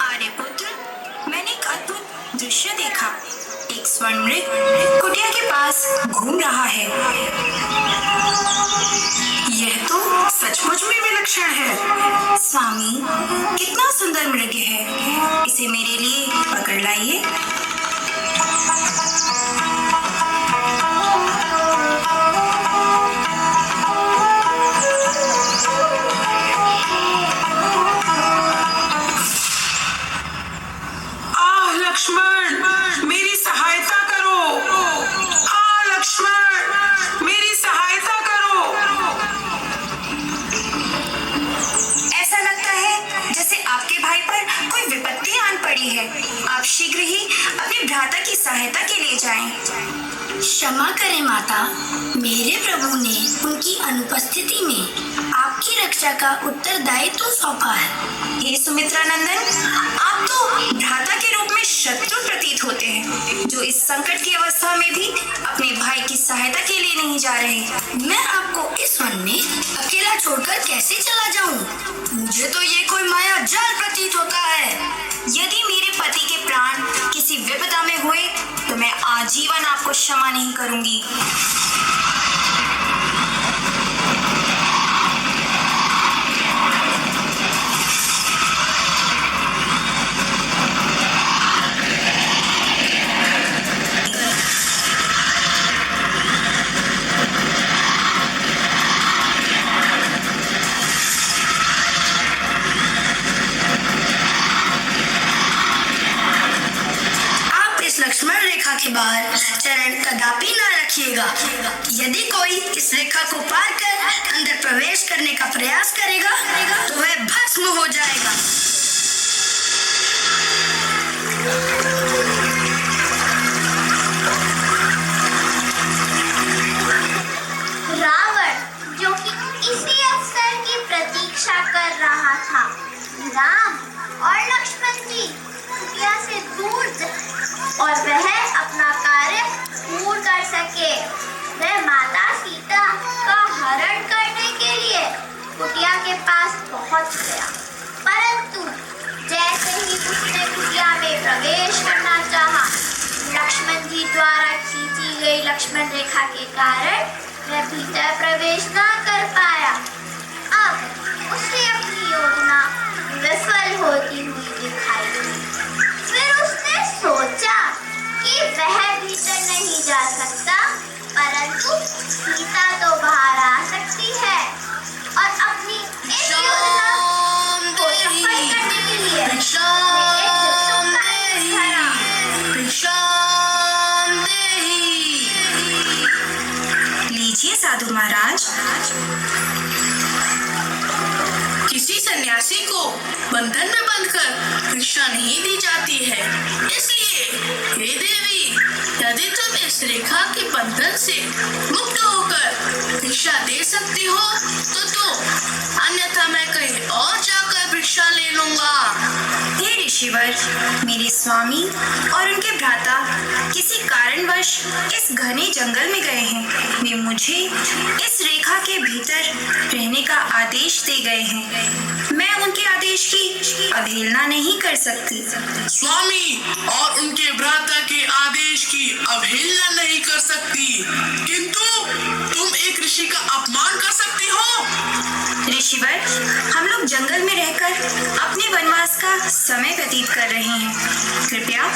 आर्यपुत्र, मैंने एक अद्भुत दृश्य देखा। एक स्वर्ण मृग कुटिया के पास घूम रहा है। यह तो सचमुच में विलक्षण है। स्वामी, कितना सुंदर मृग है, इसे मेरे लिए पकड़ लाइए। लक्ष्मण, मेरी सहायता करो। लक्ष्मण, मेरी सहायता करो। ऐसा लगता है जैसे आपके भाई पर कोई विपत्ति आन पड़ी है। आप शीघ्र ही अपने भ्राता की सहायता के लिए जाएं। क्षमा करें माता, मेरे प्रभु ने उनकी अनुपस्थिति में आपकी रक्षा का उत्तरदायित्व सौंपा है। हे सुमित्रा नंदन, आप तो भ्राता के रूप में शत्रु प्रतीत होते हैं, जो इस संकट की अवस्था में भी अपने भाई की सहायता के लिए नहीं जा रहे। मैं आपको इस वन में अकेला छोड़कर कैसे चला जाऊं? मुझे तो ये कोई माया जाल प्रतीत होता है। यदि मेरे पति के प्राण किसी विपदा में हुए तो मैं आजीवन आपको क्षमा नहीं करूंगी। लक्ष्मण रेखा के बाहर चरण कदापि न रखिएगा। यदि कोई इस रेखा को पार कर अंदर प्रवेश करने का प्रयास करेगा तो वह भस्म हो जाएगा। रावण, जो कि इसी अवसर की प्रतीक्षा कर रहा था, राम और लक्ष्मण जी कुटिया से दूर और वह अपना कार्य पूर्ण कर सके। वह माता सीता का हरण करने के लिए कुटिया के पास पहुंच गया, परंतु जैसे ही उसने कुटिया में प्रवेश करना चाहा, लक्ष्मण जी द्वारा खींची गई लक्ष्मण रेखा के कारण वह भीतर प्रवेश न कर पाया। अब उसे अपनी योजना विफल होती हुई दिखाई दी। फिर उसने सोचा कि वह भीतर नहीं जा सकता, परंतु सीता तो बाहर आ सकती है और अपनी इस योजना को सफल करने के लिए लीजिए साधु महाराज। किसी सन्यासी को बंधन में बंधकर भिक्षा नहीं दी जाती है, इसलिए हे देवी, यदि तुम इस रेखा के बंधन से मुक्त होकर भिक्षा दे सकती हो तो दो, अन्यथा मैं कहीं और जाकर भिक्षा ले लूंगा। हे ऋषिवर, मेरे स्वामी और उनके भ्राता किसी कारणवश इस घने जंगल में गए हैं। वे मुझे इस रेखा के भीतर रहने का आदेश दे गए हैं। मैं उनके आदेश की अवहेलना नहीं कर सकती। स्वामी और उनके भ्राता के आदेश की अवहेलना नहीं कर सकती, किंतु तुम एक ऋषि का अपमान कर सकती हो। ऋषिवर, हम लोग जंगल में रहकर अपने वनवास का समय व्यतीत कर रहे हैं। कृपया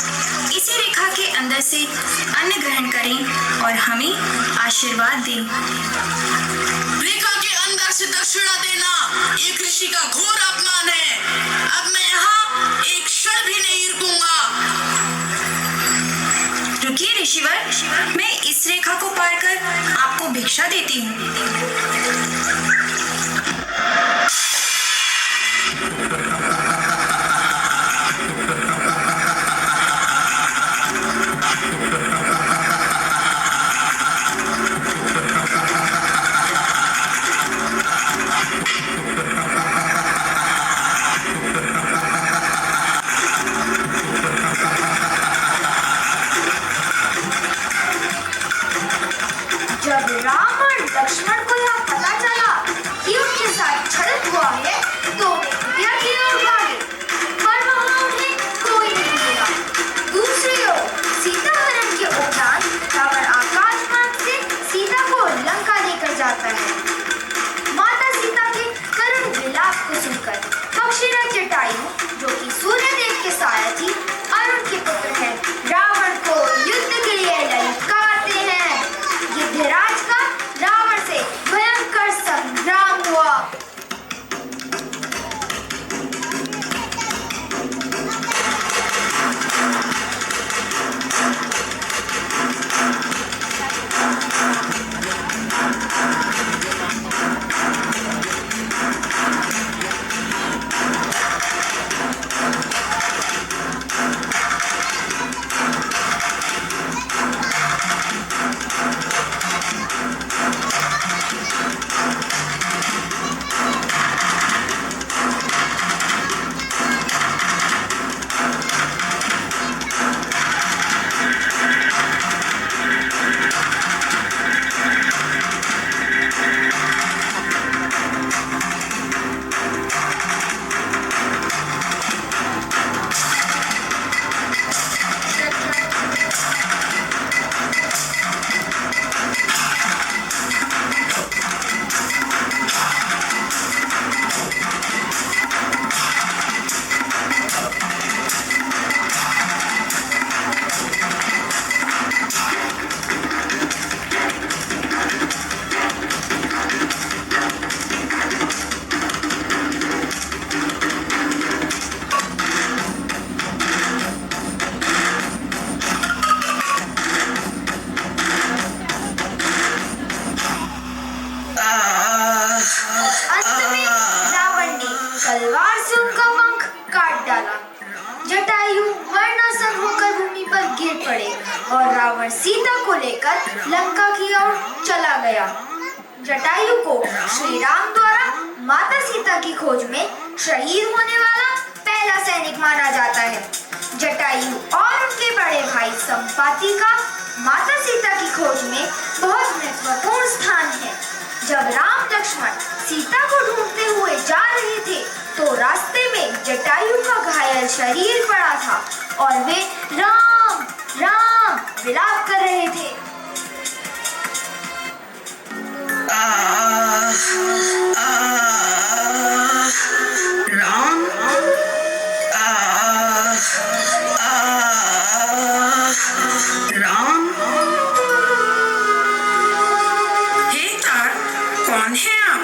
इसी रेखा के अंदर से अन्न ग्रहण करें और हमें आशीर्वाद दें। रेखा के अंदर से दक्षिणा देना एक ऋषि का घोर अपमान है। अब मैं यहाँ एक क्षण भी नहीं रुकूंगा। रुकिए ऋषिवर, मैं इस रेखा को पार कर आपको भिक्षा देती हूँ। जब राम और लक्ष्मण को यह पता चला कि उनके साथ छड़त हुआ है तो वे कुटिया की ओर भागे, पर वहां उन्हें कोई नहीं मिला। दूसरी ओर सीताहरण के उपरांत रावण आकाश मार्ग से सीता को लंका लेकर जाता है। माता सीता के करुण विलाप को सुनकर पक्षीराज जटायु, जो कि सूर्यदेव के सारथी और उनके पुत्र हैं, रावण को युद्ध के लिए ललकारते हैं। युद्धराज का रावण से भयंकर संग्राम हुआ। तलवार से उनका पंख काट डाला। जटायु मरणासन होकर भूमि पर गिर पड़े और रावण सीता को लेकर लंका की ओर चला गया। जटायु को श्री राम द्वारा माता सीता की खोज में शहीद होने वाला पहला सैनिक माना जाता है। जटायु और उनके बड़े भाई संपाति का माता सीता की खोज में बहुत महत्वपूर्ण स्थान है। जब राम लक्ष्मण सीता को ढूंढते हुए जा रहे थे तो रास्ते में जटायु का घायल शरीर पड़ा था और वे राम राम विलाप कर रहे थे। राम राम। हे तार, कौन है आप?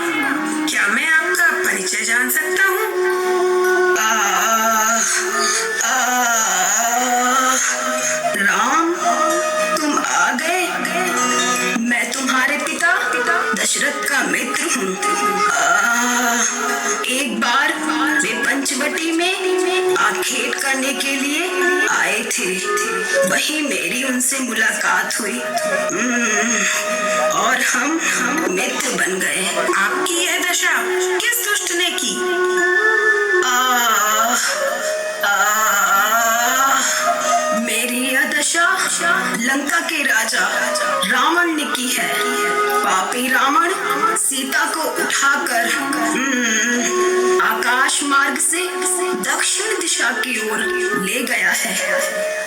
क्या मैं आपका परिचय जान सकता हूँ? राम, तुम आ गए। मैं तुम्हारे पिता दशरथ का मित्र हूँ। एक बार वे पंचवटी में आखेट करने के लिए आए थे वहीं मेरी उनसे मुलाकात हुई और हम मित्र बन गए। आपकी यह दशा किस दुष्ट ने की? मेरी यह दशा लंका के राजा रावण ने की है। पापी रावण सीता को उठाकर आकाश मार्ग से दक्षिण दिशा की ओर ले गया है।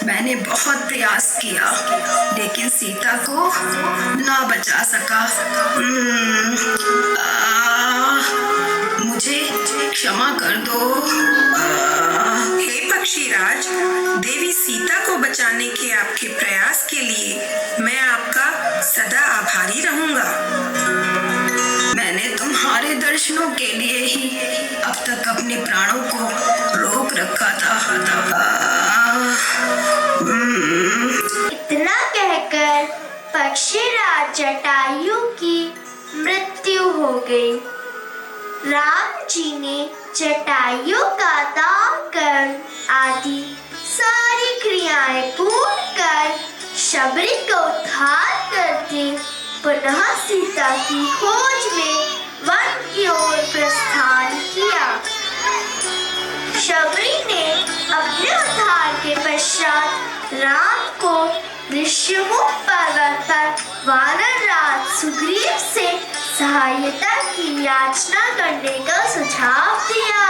मैंने बहुत प्रयास किया लेकिन सीता को ना बचा सका। मुझे क्षमा कर दो। हे पक्षीराज, देवी सीता को बचाने के आपके प्रयास के लिए मैं आपका सदा आभारी रहूंगा। मैंने तुम्हारे दर्शनों के लिए ही अब तक अपने प्राणों को रोक रखा था। इतना कहकर पक्षीराज जटायु की मृत्यु हो गई। राम जी ने जटायु का दान कर आदि सारी क्रियाएं पूर्ण कर शबरी को उद्धार करके पुनः सीता की खोज में वन की ओर प्रस्थान किया। शबरी ने अपने उद्धार के पश्चात राम को ऋषिमुख पर्वत पर वानरराज सुग्रीव से सहायता की याचना करने का सुझाव दिया।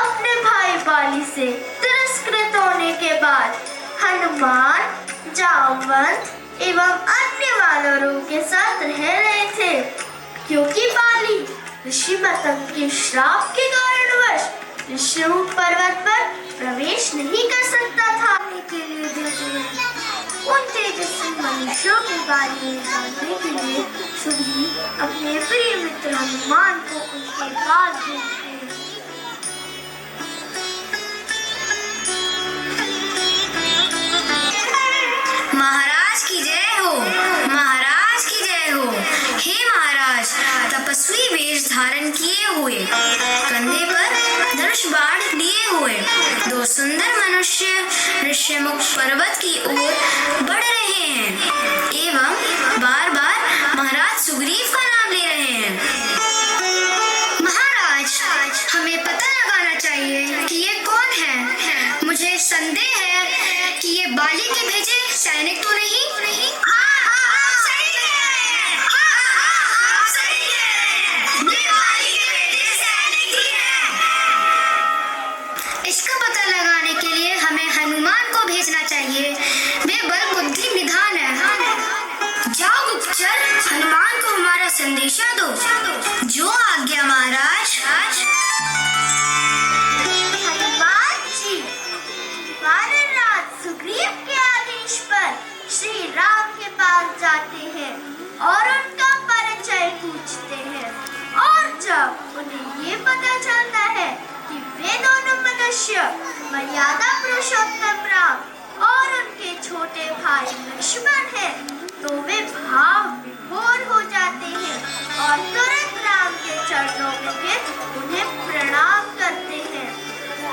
अपने भाई बाली से तिरस्कृत होने के बाद हनुमान जामवंत एवं अन्य वानरों के साथ रह रहे थे, क्योंकि बाली ऋषि मतंग के श्राप के कारणवश ऋषिमुख पर्वत पर प्रवेश नहीं कर सकता था। के लिए उन तेजस्वी मनुष्यों के बारे में जानने के लिए सुग्रीव अपने प्रिय मित्र हनुमान को उनके पास भेजते हैं। महाराज की जय हो, महाराज की जय हो। हे महाराज, तपस्वी वेश धारण किए हुए, कंधे पर धनुष बाण लिए हुए दो सुंदर मनुष्य ऋषिमुख पर्वत की ओर बढ़ रहे हैं एवं बार बार महाराज सुग्रीव का नाम ले रहे हैं। महाराज, हमें पता लगाना चाहिए कि ये कौन है। मुझे संदेह है कि ये बाली के भेजे सैनिक तो नहीं। इसका पता लगाने के लिए हमें हनुमान को भेजना चाहिए। वे बल बुद्धि निधान है। जाओ गुप्तचर, हनुमान को हमारा संदेशा दो। जो आज्ञा महाराज। हनुमान जी वानरराज सुग्रीव के आदेश पर श्री राम के पास जाते हैं और उनका परिचय पूछते हैं। और जब उन्हें ये पता चलता है कि वे दोनों मनुष्य मर्यादा पुरुषोत्तम राम और उनके छोटे भाई लक्ष्मण हैं, तो वे भाव विभोर हो जाते हैं और तुरंत राम के चरणों में गिर उन्हें प्रणाम करते हैं।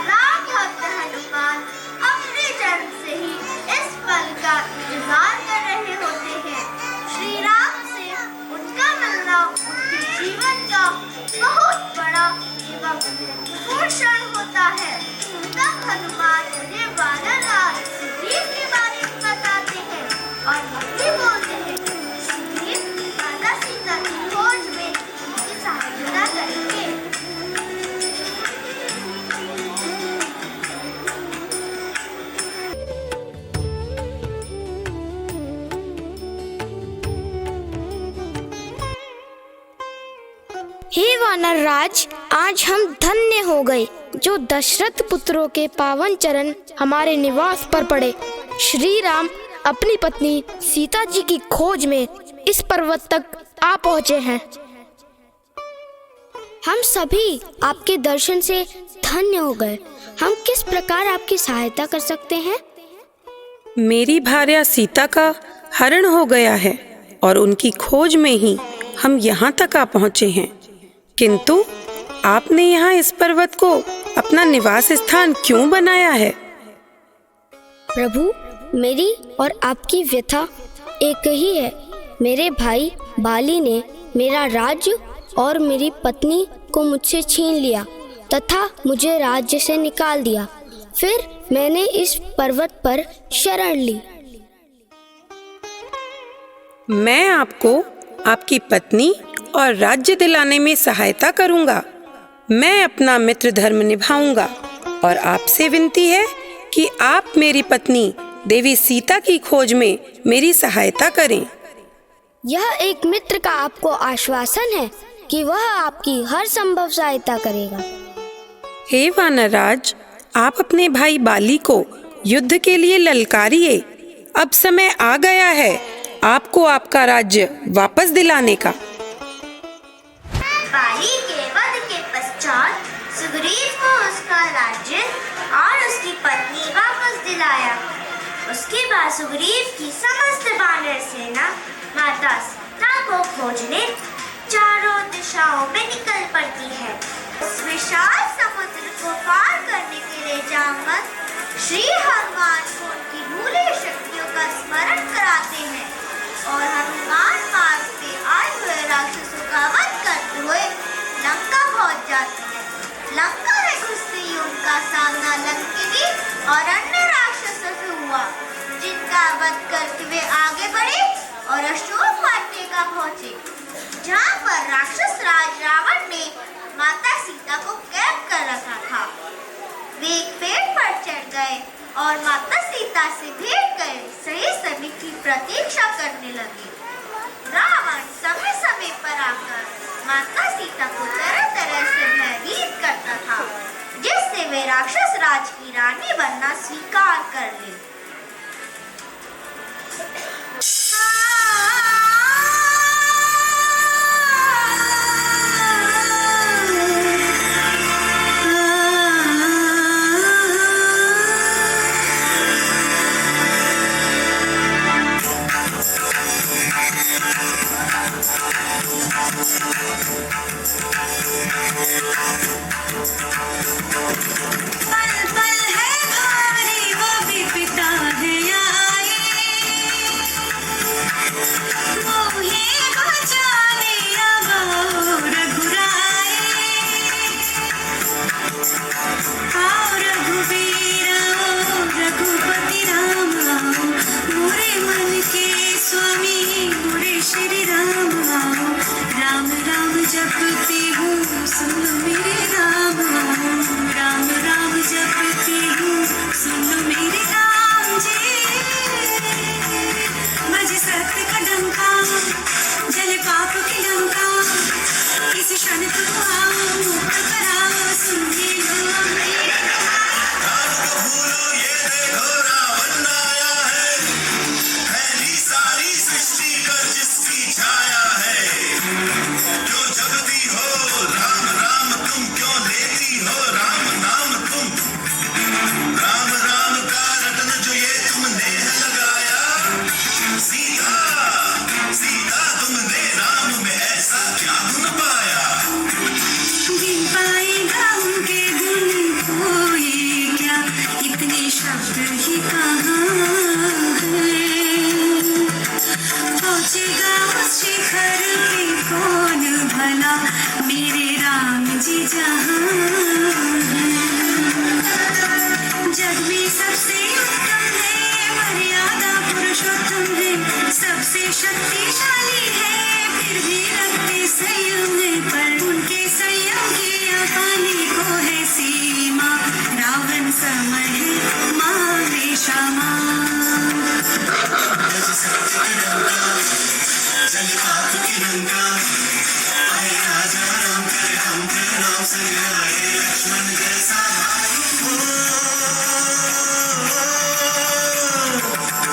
राम भक्त हनुमान अपने जन्म से ही इस पल का इंतजार कर रहे होते हैं। श्री राम से उनका मिलना उनके जीवन का बहुत बड़ा एवं महत्वपूर्ण क्षण होता है। तब हनुमान उन्हें वानरराज सुग्रीव के बारे में बताते हैं और ये बोलते हैं कि सुग्रीव माता सीता की खोज में उनकी सहायता करेंगे। हे वानरराज, आज हम धन्य हो गए जो दशरथ पुत्रों के पावन चरण हमारे निवास पर पड़े। श्री राम अपनी पत्नी सीता जी की खोज में इस पर्वत तक आ पहुँचे हैं। हम सभी आपके दर्शन से धन्य हो गए। हम किस प्रकार आपकी सहायता कर सकते हैं? मेरी भार्या सीता का हरण हो गया है और उनकी खोज में ही हम यहाँ तक आ पहुँचे हैं, किंतु आपने यहाँ इस पर्वत को अपना निवास स्थान क्यों बनाया है? प्रभु, मेरी और आपकी व्यथा एक ही है। मेरे भाई बाली ने मेरा राज्य और मेरी पत्नी को मुझसे छीन लिया तथा मुझे राज्य से निकाल दिया। फिर मैंने इस पर्वत पर शरण ली। मैं आपको आपकी पत्नी और राज्य दिलाने में सहायता करूंगा। मैं अपना मित्र धर्म निभाऊंगा और आपसे विनती है कि आप मेरी पत्नी देवी सीता की खोज में मेरी सहायता करें। यह एक मित्र का आपको आश्वासन है कि वह आपकी हर संभव सहायता करेगा। हे वानरराज, आप अपने भाई बाली को युद्ध के लिए ललकारिए। अब समय आ गया है आपको आपका राज्य वापस दिलाने का। बाली के वध के पश्चात सुग्रीव को उसका राज्य और उसकी पत्नी वापस दिलाया। उसके बाद सुग्रीव की समस्त वानर सेना माता सीता को खोजने चारों दिशाओं में निकल पड़ती है। उस विशाल समुद्र को पार करने के लिए जामवंत श्री हनुमान को उनकी भूली शक्तियों का स्मरण कराते हैं और हनुमान मार्ग पे आए हुए राक्षसों का वध करते हुए लंका पहुंच जाते हैं। लंका में घुसते ही उनका सामना लंकिनी और अन्य राक्षसों से हुआ, जिनका वध करके वे आगे बढ़े और अशोक वाटिका पहुंचे, जहाँ पर राक्षस राज रावण ने माता सीता को कैद कर रखा था। वे एक पेड़ पर चढ़ गए और माता सीता से भेंट कर सही समय की प्रतीक्षा करने लगे। रावण समय समय पर आकर माता सीता को तरह तरह से भयभीत करता था, जिससे वे राक्षस राज की रानी बनना स्वीकार कर ले।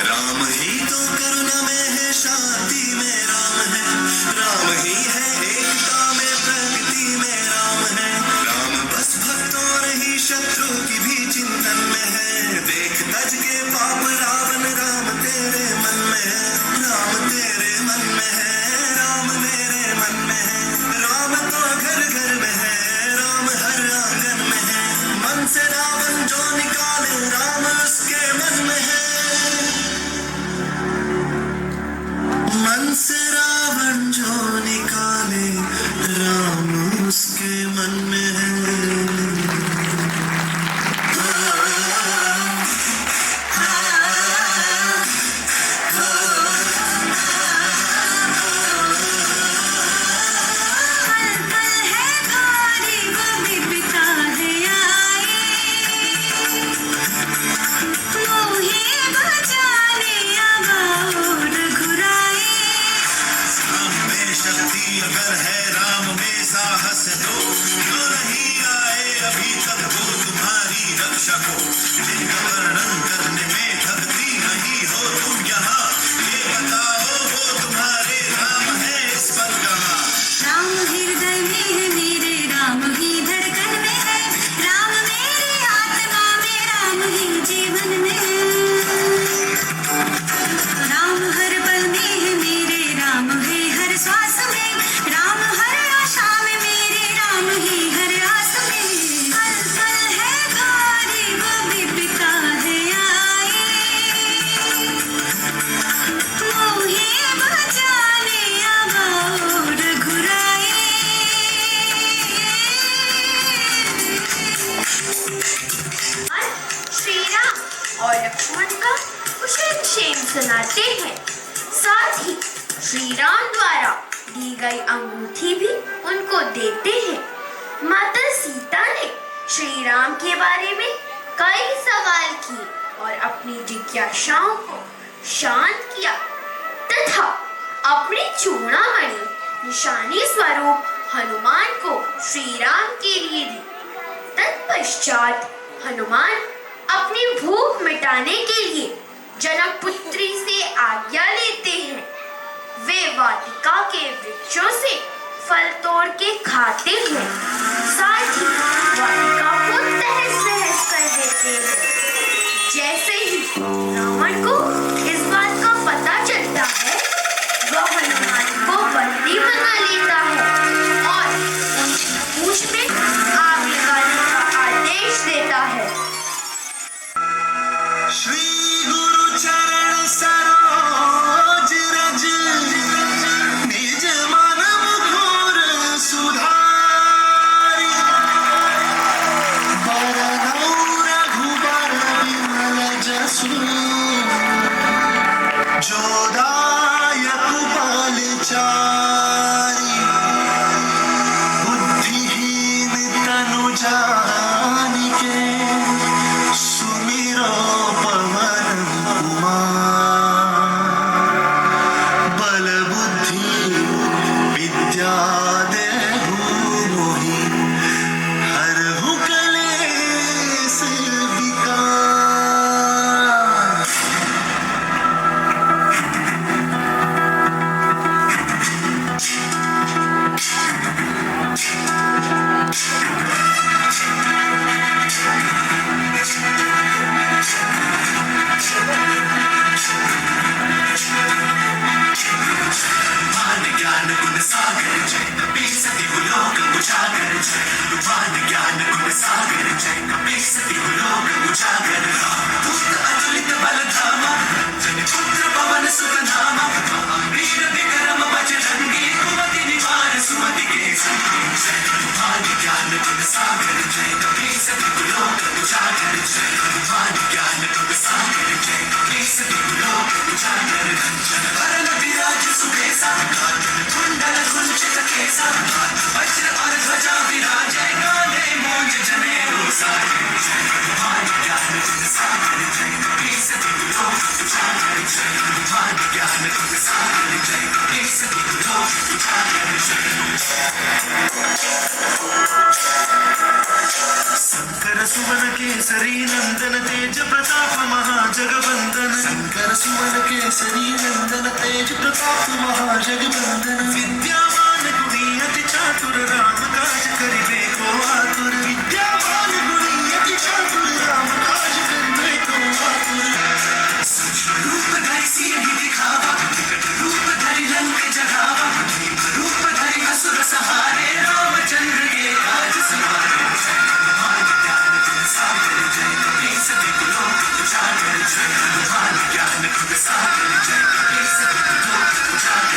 राम ही तो करुणा में है शांति। मन से रावण जो निकाले, राम उसके मन में है। अगर है राम में साहस तो नहीं आए अभी तक वो तुम्हारी रक्षा को, जिनका वर्णन करने में थकती नहीं हो तुम यहाँ, ये बताओ वो तुम्हारे राम है इस पल कहाँ। राम हृदय में है मेरे, राम ही धड़कन में है, राम मेरी आत्मा में, राम ही जीवन में है। राम हर पल में है मेरे, राम है हर श्वास में, राम हर आशा में मेरे, राम ही हर आस में। पल पल है भारी वो भी पिता है आए, मोहे बचाने अब रघुराए। श्री राम और लक्ष्मण का कुशल क्षेम सुनाते हैं। साथ ही श्री राम द्वारा दी गई अंगूठी भी उनको देते हैं। माता सीता ने श्री राम के बारे में कई सवाल किए और अपनी जिज्ञासाओं को शांत किया तथा अपनी चूड़ामणि निशानी स्वरूप हनुमान को श्री राम के लिए दी। तत्पश्चात हनुमान अपनी भूख मिटाने के लिए जनक पुत्री से आज्ञा लेते हैं। वे वाटिका के वृक्षों से फल तोड़ के खाते हैं, साथ ही वाटिका को तहस नहस कर देते हैं। जैसे ही रावण को इस बात का पता चलता है, वह हनुमान को बंदी बना लेता है और उनकी पूंछ में आग लगाने का आदेश देता है। श्री गुरु चरण सरोज रज, निज मन मुकुर सुधारि, बरनौ रघुबर विमल जसु, जो दायक बल चारि, बुद्धिहीन तनु जानिके, सुमिरो पवन कुमार, बल बुद्धि विद्या देहु मोहि, हरहु कलेश विकार। ज्ञान गुण सागर जय कपी सती लोक उजागर, ज्ञान गुण सागर जय कपी सती लोक उजागर। पुत्र अतुलित बल धामा, जन पुत्र पवन सुत नामा, वीर विक्रम बजरंगी, कुमति निवार सुमति के संगी। ज्ञान गुण सागर जय कपी सती लोक उजागर, ज्ञान गुण सागर जय कपी सती लोक उजागर। वरण विराज सुबेसा, कुंडल कुंचित केसा, वज्र और ध्वजा विराजे, कांधे मूंज जनेऊ साजे। ज्ञान गुण सागर जय कपी सती लोक उजागर, ज्ञान गुण सागर जय कपी सती लोक उजागर। शंकर सुवन केसरी नंदन तेज प्रताप महाजगवंदन, शंकर सुवन केसरी नंदन तेज प्रताप महाजगवंदन। विद्यावान गुणी अति चातुर, राम काज करिबे को आतुर, विद्यावान गुणी अति चातुर, राम काज करिबे को आतुर। सूक्ष्म रूप धरि सियहि दिखावा, विकट रूप धरि लंक जगावा, रूप धरि असुर सहारे, रामचंद्र के काज सवारे। ज्ञान गुण सागर जय कपी सती लोक उजागर, ज्ञान गुण सागर जय कपी सती लोक उजागर।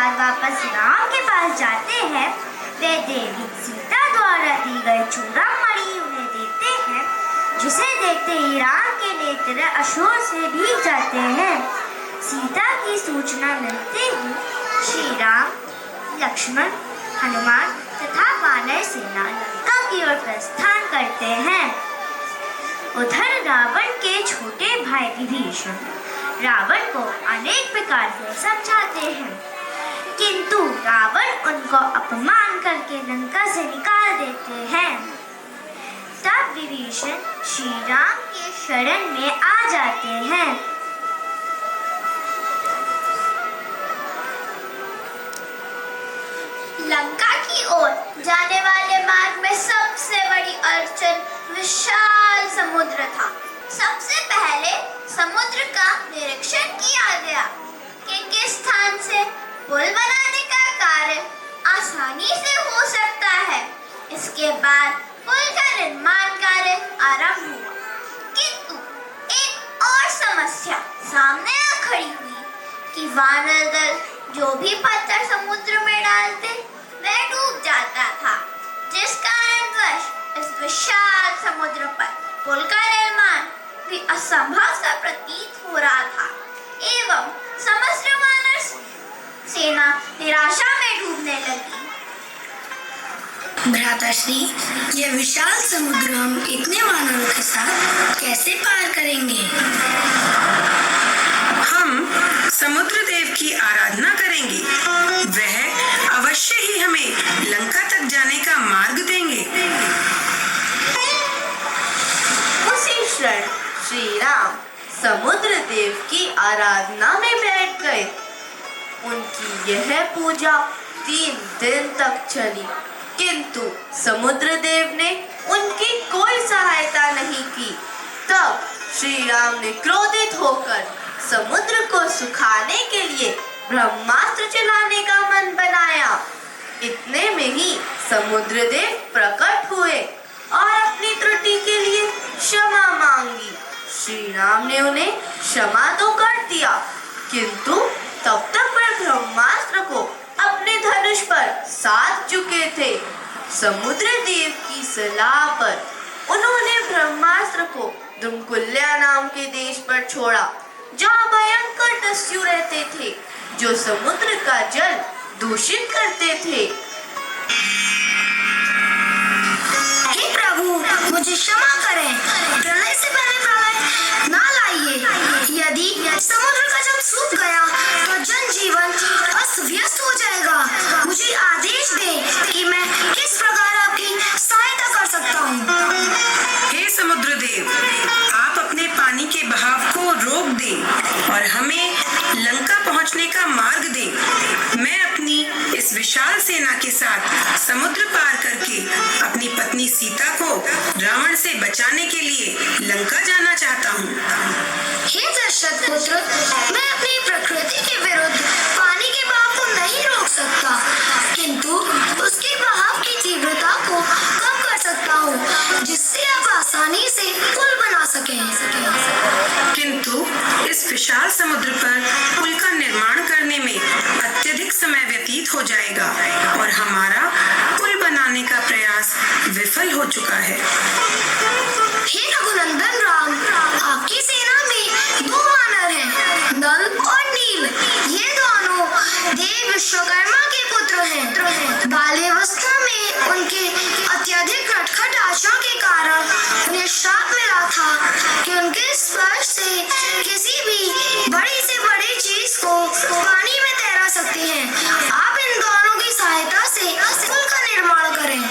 बाद वापस राम के पास जाते हैं, वे देवी सीता द्वारा दी गई चूड़ामणि उन्हें देते हैं, जिसे देखते ही राम के नेत्र अश्रु से भीग जाते हैं। सीता की सूचना मिलते ही श्री राम, लक्ष्मण, हनुमान तथा वानर सेना लंका की ओर प्रस्थान करते हैं। उधर रावण के छोटे भाई विभीषण रावण को अनेक प्रकार से समझाते हैं, किंतु रावण उनको अपमान करके लंका से निकाल देते हैं। तब विभीषण श्री राम के शरण में आ जाते हैं। लंका की ओर जाने वाले मार्ग में सबसे बड़ी अड़चन विशाल समुद्र था। सबसे पहले समुद्र का निरीक्षण किया गया कि किस स्थान से पुल बनाने का कार्य आसानी से हो सकता है। इसके बाद पुल का निर्माण कार्य आरंभ हुआ, किंतु एक और समस्या सामने आ खड़ी हुई कि वानर दल जो भी पत्थर समुद्र में डालते वह डूब जाता था, जिस कारणवश इस विशाल समुद्र पर पुल का निर्माण भी असंभव सा प्रतीत हो रहा था एवं समस्त वानर सेना निराशा में डूबने लगी। भ्राताश्री, यह विशाल समुद्र हम इतने वानरों के साथ कैसे पार करेंगे? हम समुद्र देव की आराधना करेंगे, वह अवश्य ही हमें लंका तक जाने का मार्ग देंगे। उसी क्षण श्री राम समुद्र देव की आराधना में बैठ गए। उनकी यह पूजा 3 दिन तक चली, किंतु समुद्र देव ने उनकी कोई सहायता नहीं की। तब श्री राम ने क्रोधित होकर समुद्र को सुखाने के लिए ब्रह्मास्त्र चलाने का मन बनाया। इतने में ही समुद्र देव प्रकट हुए और अपनी त्रुटि के लिए क्षमा मांगी। श्री राम ने उन्हें क्षमा तो कर दिया, किंतु तब तक वह ब्रह्मास्त्र को अपने धनुष पर साध चुके थे। समुद्र देव की सलाह पर उन्होंने ब्रह्मास्त्र को दुमकुल्या नाम के देश पर छोड़ा, जहाँ भयंकर दस्यु रहते थे जो समुद्र का जल दूषित करते थे। हे प्रभु, मुझे क्षमा करें। प्रलय से पहले प्रलय ना लाइए। यदि समुद्र का जल सूख गया तो जनजीवन अस्त व्यस्त हो जाएगा। मुझे आदेश दें कि मैं किस प्रकार आपकी सहायता कर सकता हूँ। हे समुद्र देव, आप अपने पानी के बहाव को रोक दें और हमें लंका पहुंचने का मार्ग दें। मैं अपनी इस विशाल सेना के साथ समुद्र पार करके अपनी पत्नी सीता को रावण से बचाने के लिए लंका जाना चाहता हूँ। हे दशरथ पुत्र, मैं अपनी प्रकृति के विरुद्ध पानी के बहाव को नहीं रोक सकता, किंतु उसके बहाव की तीव्रता को कम कर सकता हूँ, जिससे आप आसानी से पुल बना सकें। किंतु इस विशाल समुद्र पर पुल का निर्माण करने में अत्यधिक समय व्यतीत हो जाएगा और हमारा पुल बनाने का प्रयास विफल हो चुका है। हे रघुनंदन राम, आपकी सेना में 2 वानर हैं, नल और नील। ये दोनों देव विश्वकर्मा के पुत्र हैं। बाल्यावस्था में उनके अत्यधिक नटखट आचरण के कारण उन्हें श्राप मिला था कि उनके स्पर्श से किसी भी बड़ी से बड़ी चीज को पानी में तैरा सकती हैं। आप इन दोनों की सहायता से पुल का निर्माण करें।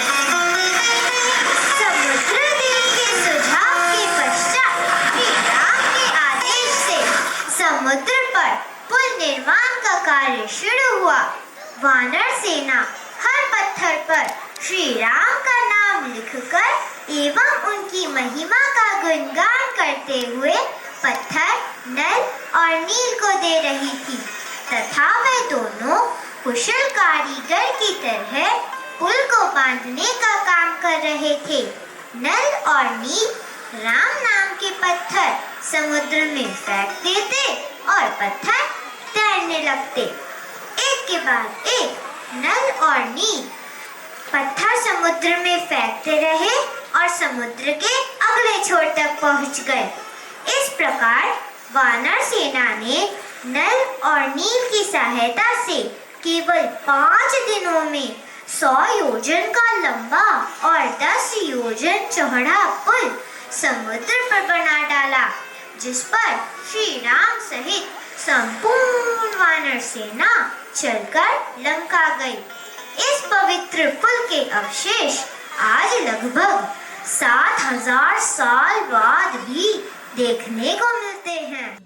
समुद्र देव के सुझाव के पश्चात श्री राम के आदेश से समुद्र पर पुल निर्माण का कार्य शुरू हुआ। वानर सेना हर पत्थर पर श्री राम का नाम लिखकर एवं उनकी महिमा का गुणगान करते हुए पत्थर नल और नील को दे रही थी तथा वे दोनों कुशल कारीगर की तरह पुल को बांधने का काम कर रहे थे। नल और नील राम नाम के पत्थर समुद्र में फेंक देते और पत्थर तैरने लगते। एक के बाद एक नल और नील पत्थर समुद्र में फेंकते रहे और समुद्र के अगले छोर तक पहुंच गए। इस प्रकार वानर सेना ने नल और नील की सहायता से केवल 5 दिनों में 100 योजन का लंबा और 10 योजन चौड़ा पुल समुद्र पर बना डाला, जिस पर श्री राम सहित संपूर्ण वानर सेना चलकर लंका गई। इस पवित्र पुल के अवशेष आज लगभग 7000 साल बाद भी देखने को मिलते हैं।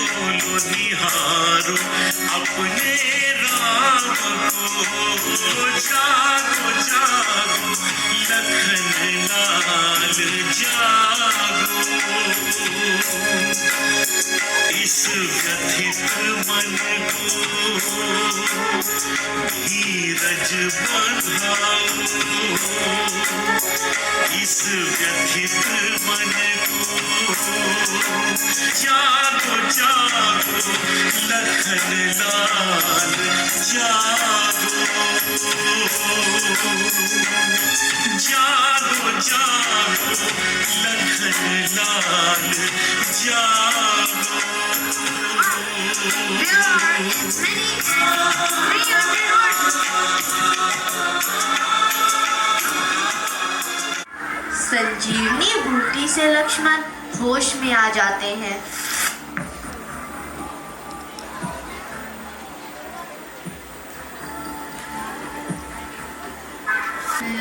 लो निहारो अपने राम को, जागो जागो लखन लाल जागो, इस व्यथित मन को धीरज बंधाओ, इस व्यथित मन को जागो जागो लखन लाल जागो, जागो जागो लखन लाल जागो। संजीवनी बूटी से लक्ष्मण होश में आ जाते हैं।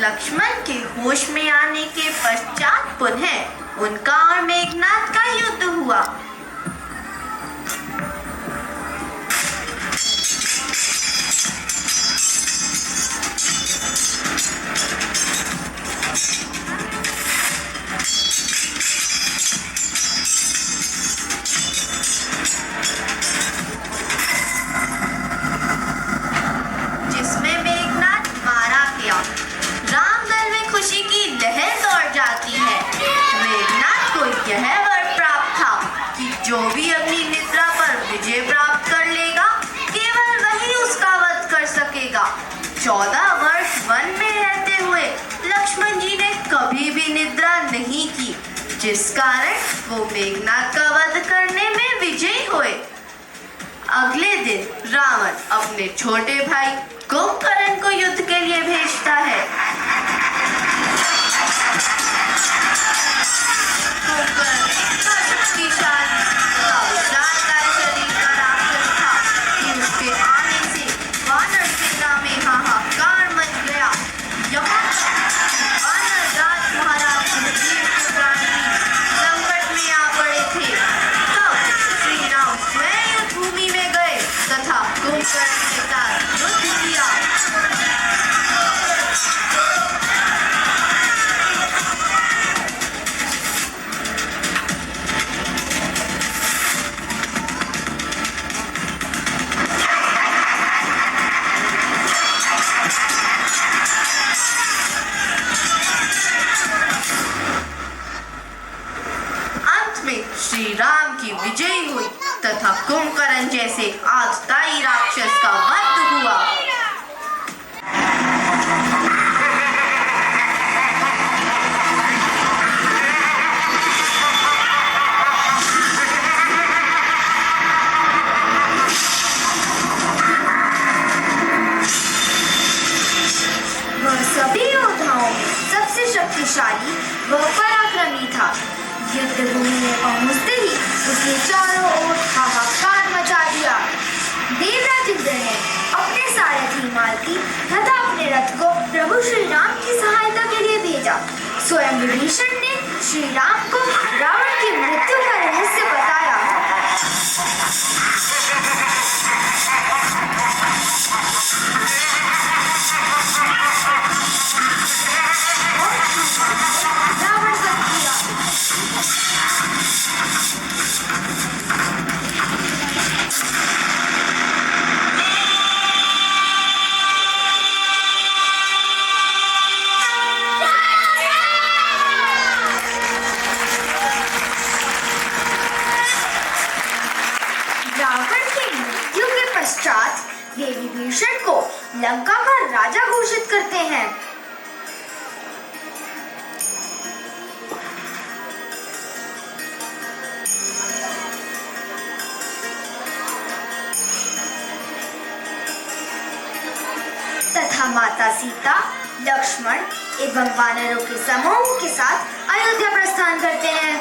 लक्ष्मण के होश में आने के पश्चात पुनः उनका और मेघनाद का युद्ध हुआ। जिसमें मेघनाद मारा गया। रामदल में खुशी की लहर दौड़ जाती है। मेघनाद को यह वर प्राप्त था कि जो भी अपनी निद्रा पर विजय प्राप्त कर लेगा केवल वही उसका वध कर सकेगा। 14 वर्ष वन में रहते हुए लक्ष्मण जी ने कभी भी निद्रा नहीं की, जिस कारण वो मेघनाद का वध करने में विजयी हुए। अगले दिन रावण अपने छोटे भाई कुंभकर्ण को युद्ध के लिए भेजता है। कुंभकर्ण इतना शक्तिशाली तथा विशालकाय शरीर का राक्षस था कि उसके आने से वानर सेना में हाहाकार मच गया। यहाँ वानर राज महाराज सुग्रीव के प्राण भी संकट में आ पड़े थे। तब श्री राम स्वयं युद्ध भूमि में गए तथा कुंभकर्ण के साथ युद्ध किया। अंत में श्री राम की विजय हुई तथा कुंभकर्ण जैसे आतताई राक्षस का वध हुआ। वह सभी योद्धाओं में सबसे शक्तिशाली व पराक्रमी था। युद्ध भूमि में पहुंचते ही उसने चारों ओर हाहाकार मचा दिया। देवराज इंद्र ने अपने सारथी मालती तथा अपने रथ को प्रभु श्री राम की सहायता के लिए भेजा। स्वयं विभीषण ने श्री राम को रावण की मृत्यु का रहस्य बताया। रावण का किया। रावण की मृत्यु के पश्चात वे विभीषण को लंका का राजा घोषित करते हैं। तथा माता सीता, लक्ष्मण एवं वानरों के समूह के साथ अयोध्या प्रस्थान करते हैं।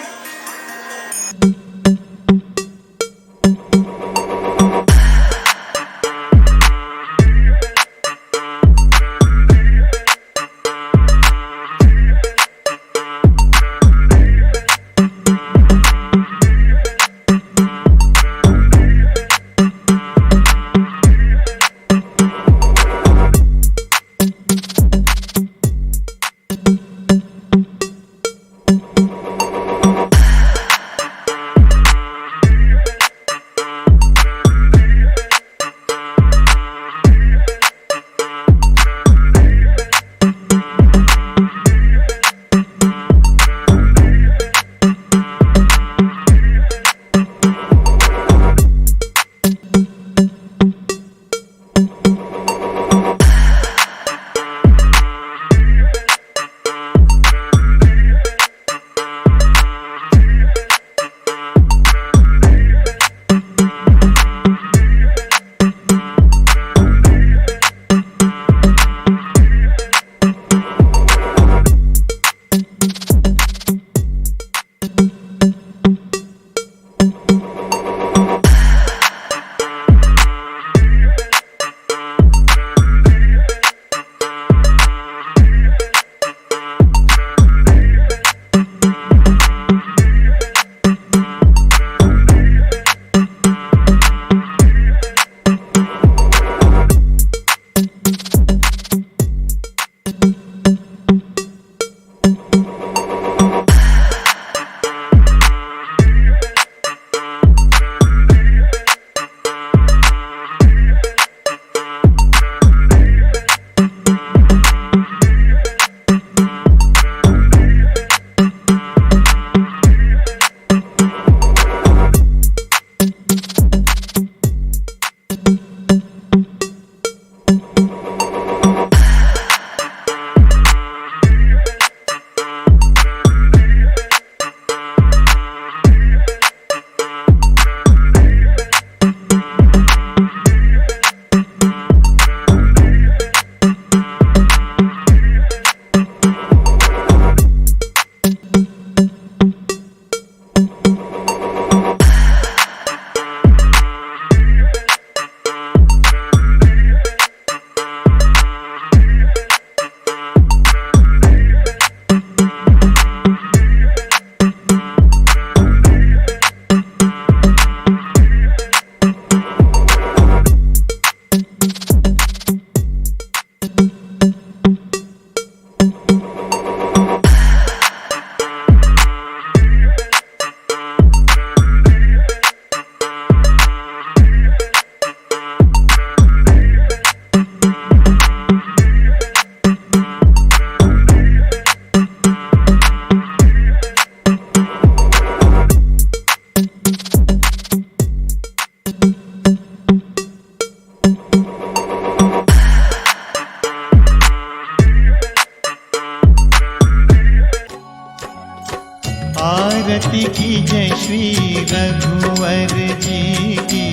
आरती कीजय श्री रघुवर जी की,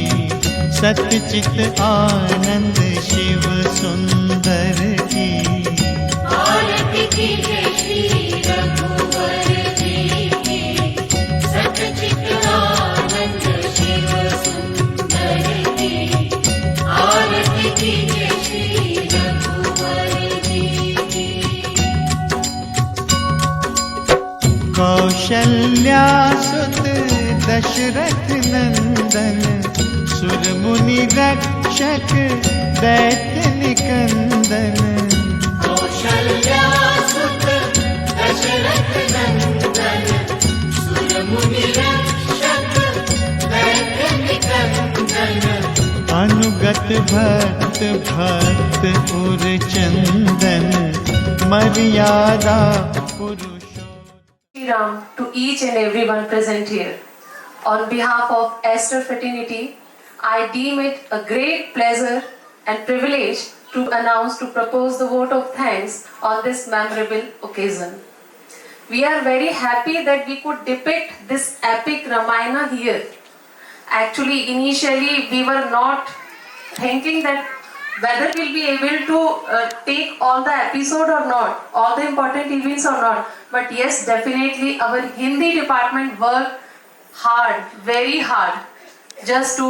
सतचित आनंद शिव सुंदर की। आरती कीजय श्री रघुवर जी की, सतचित आनंद शिव सुंदर की। आरती कीजय श्री रघुवर जी की। कौशल्या सुत दशरथ नंदन, सुर मुनि रक्षक दैत्य निकंदन। कौशल्या सुत दशरथ नंदन, सुर मुनि रक्षक दैत्य निकंदन। अनुगत भक्त भक्त उर चंदन, मर्यादा पुरुष। Ram to each and everyone present here. On behalf of Aster Fraternity, I deem it a great pleasure and privilege to announce to propose the vote of thanks on this memorable occasion. We are very happy that we could depict this epic Ramayana here. Actually, initially we were not thinking that whether we'll be able to take all the episode or not, all the important events or not. But yes, definitely our Hindi department worked hard, very hard, just to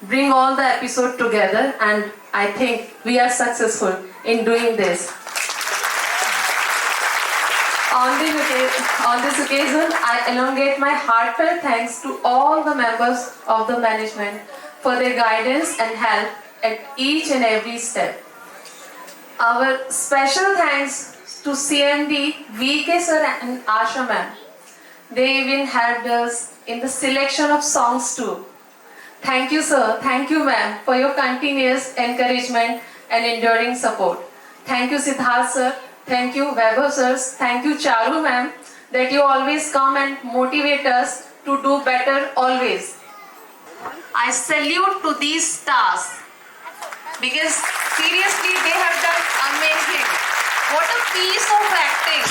bring all the episode together, and I think we are successful in doing this. On this occasion, I elongate my heartfelt thanks to all the members of the management for their guidance and help at each and every step. Our special thanks to CMD, VK sir and Asha ma'am. They even helped us in the selection of songs too. Thank you sir, thank you ma'am for your continuous encouragement and enduring support. Thank you Siddharth sir, thank you Vaibhav sirs, thank you Charu ma'am that you always come and motivate us to do better always. I salute to these stars because seriously they have done amazing. What a piece of acting.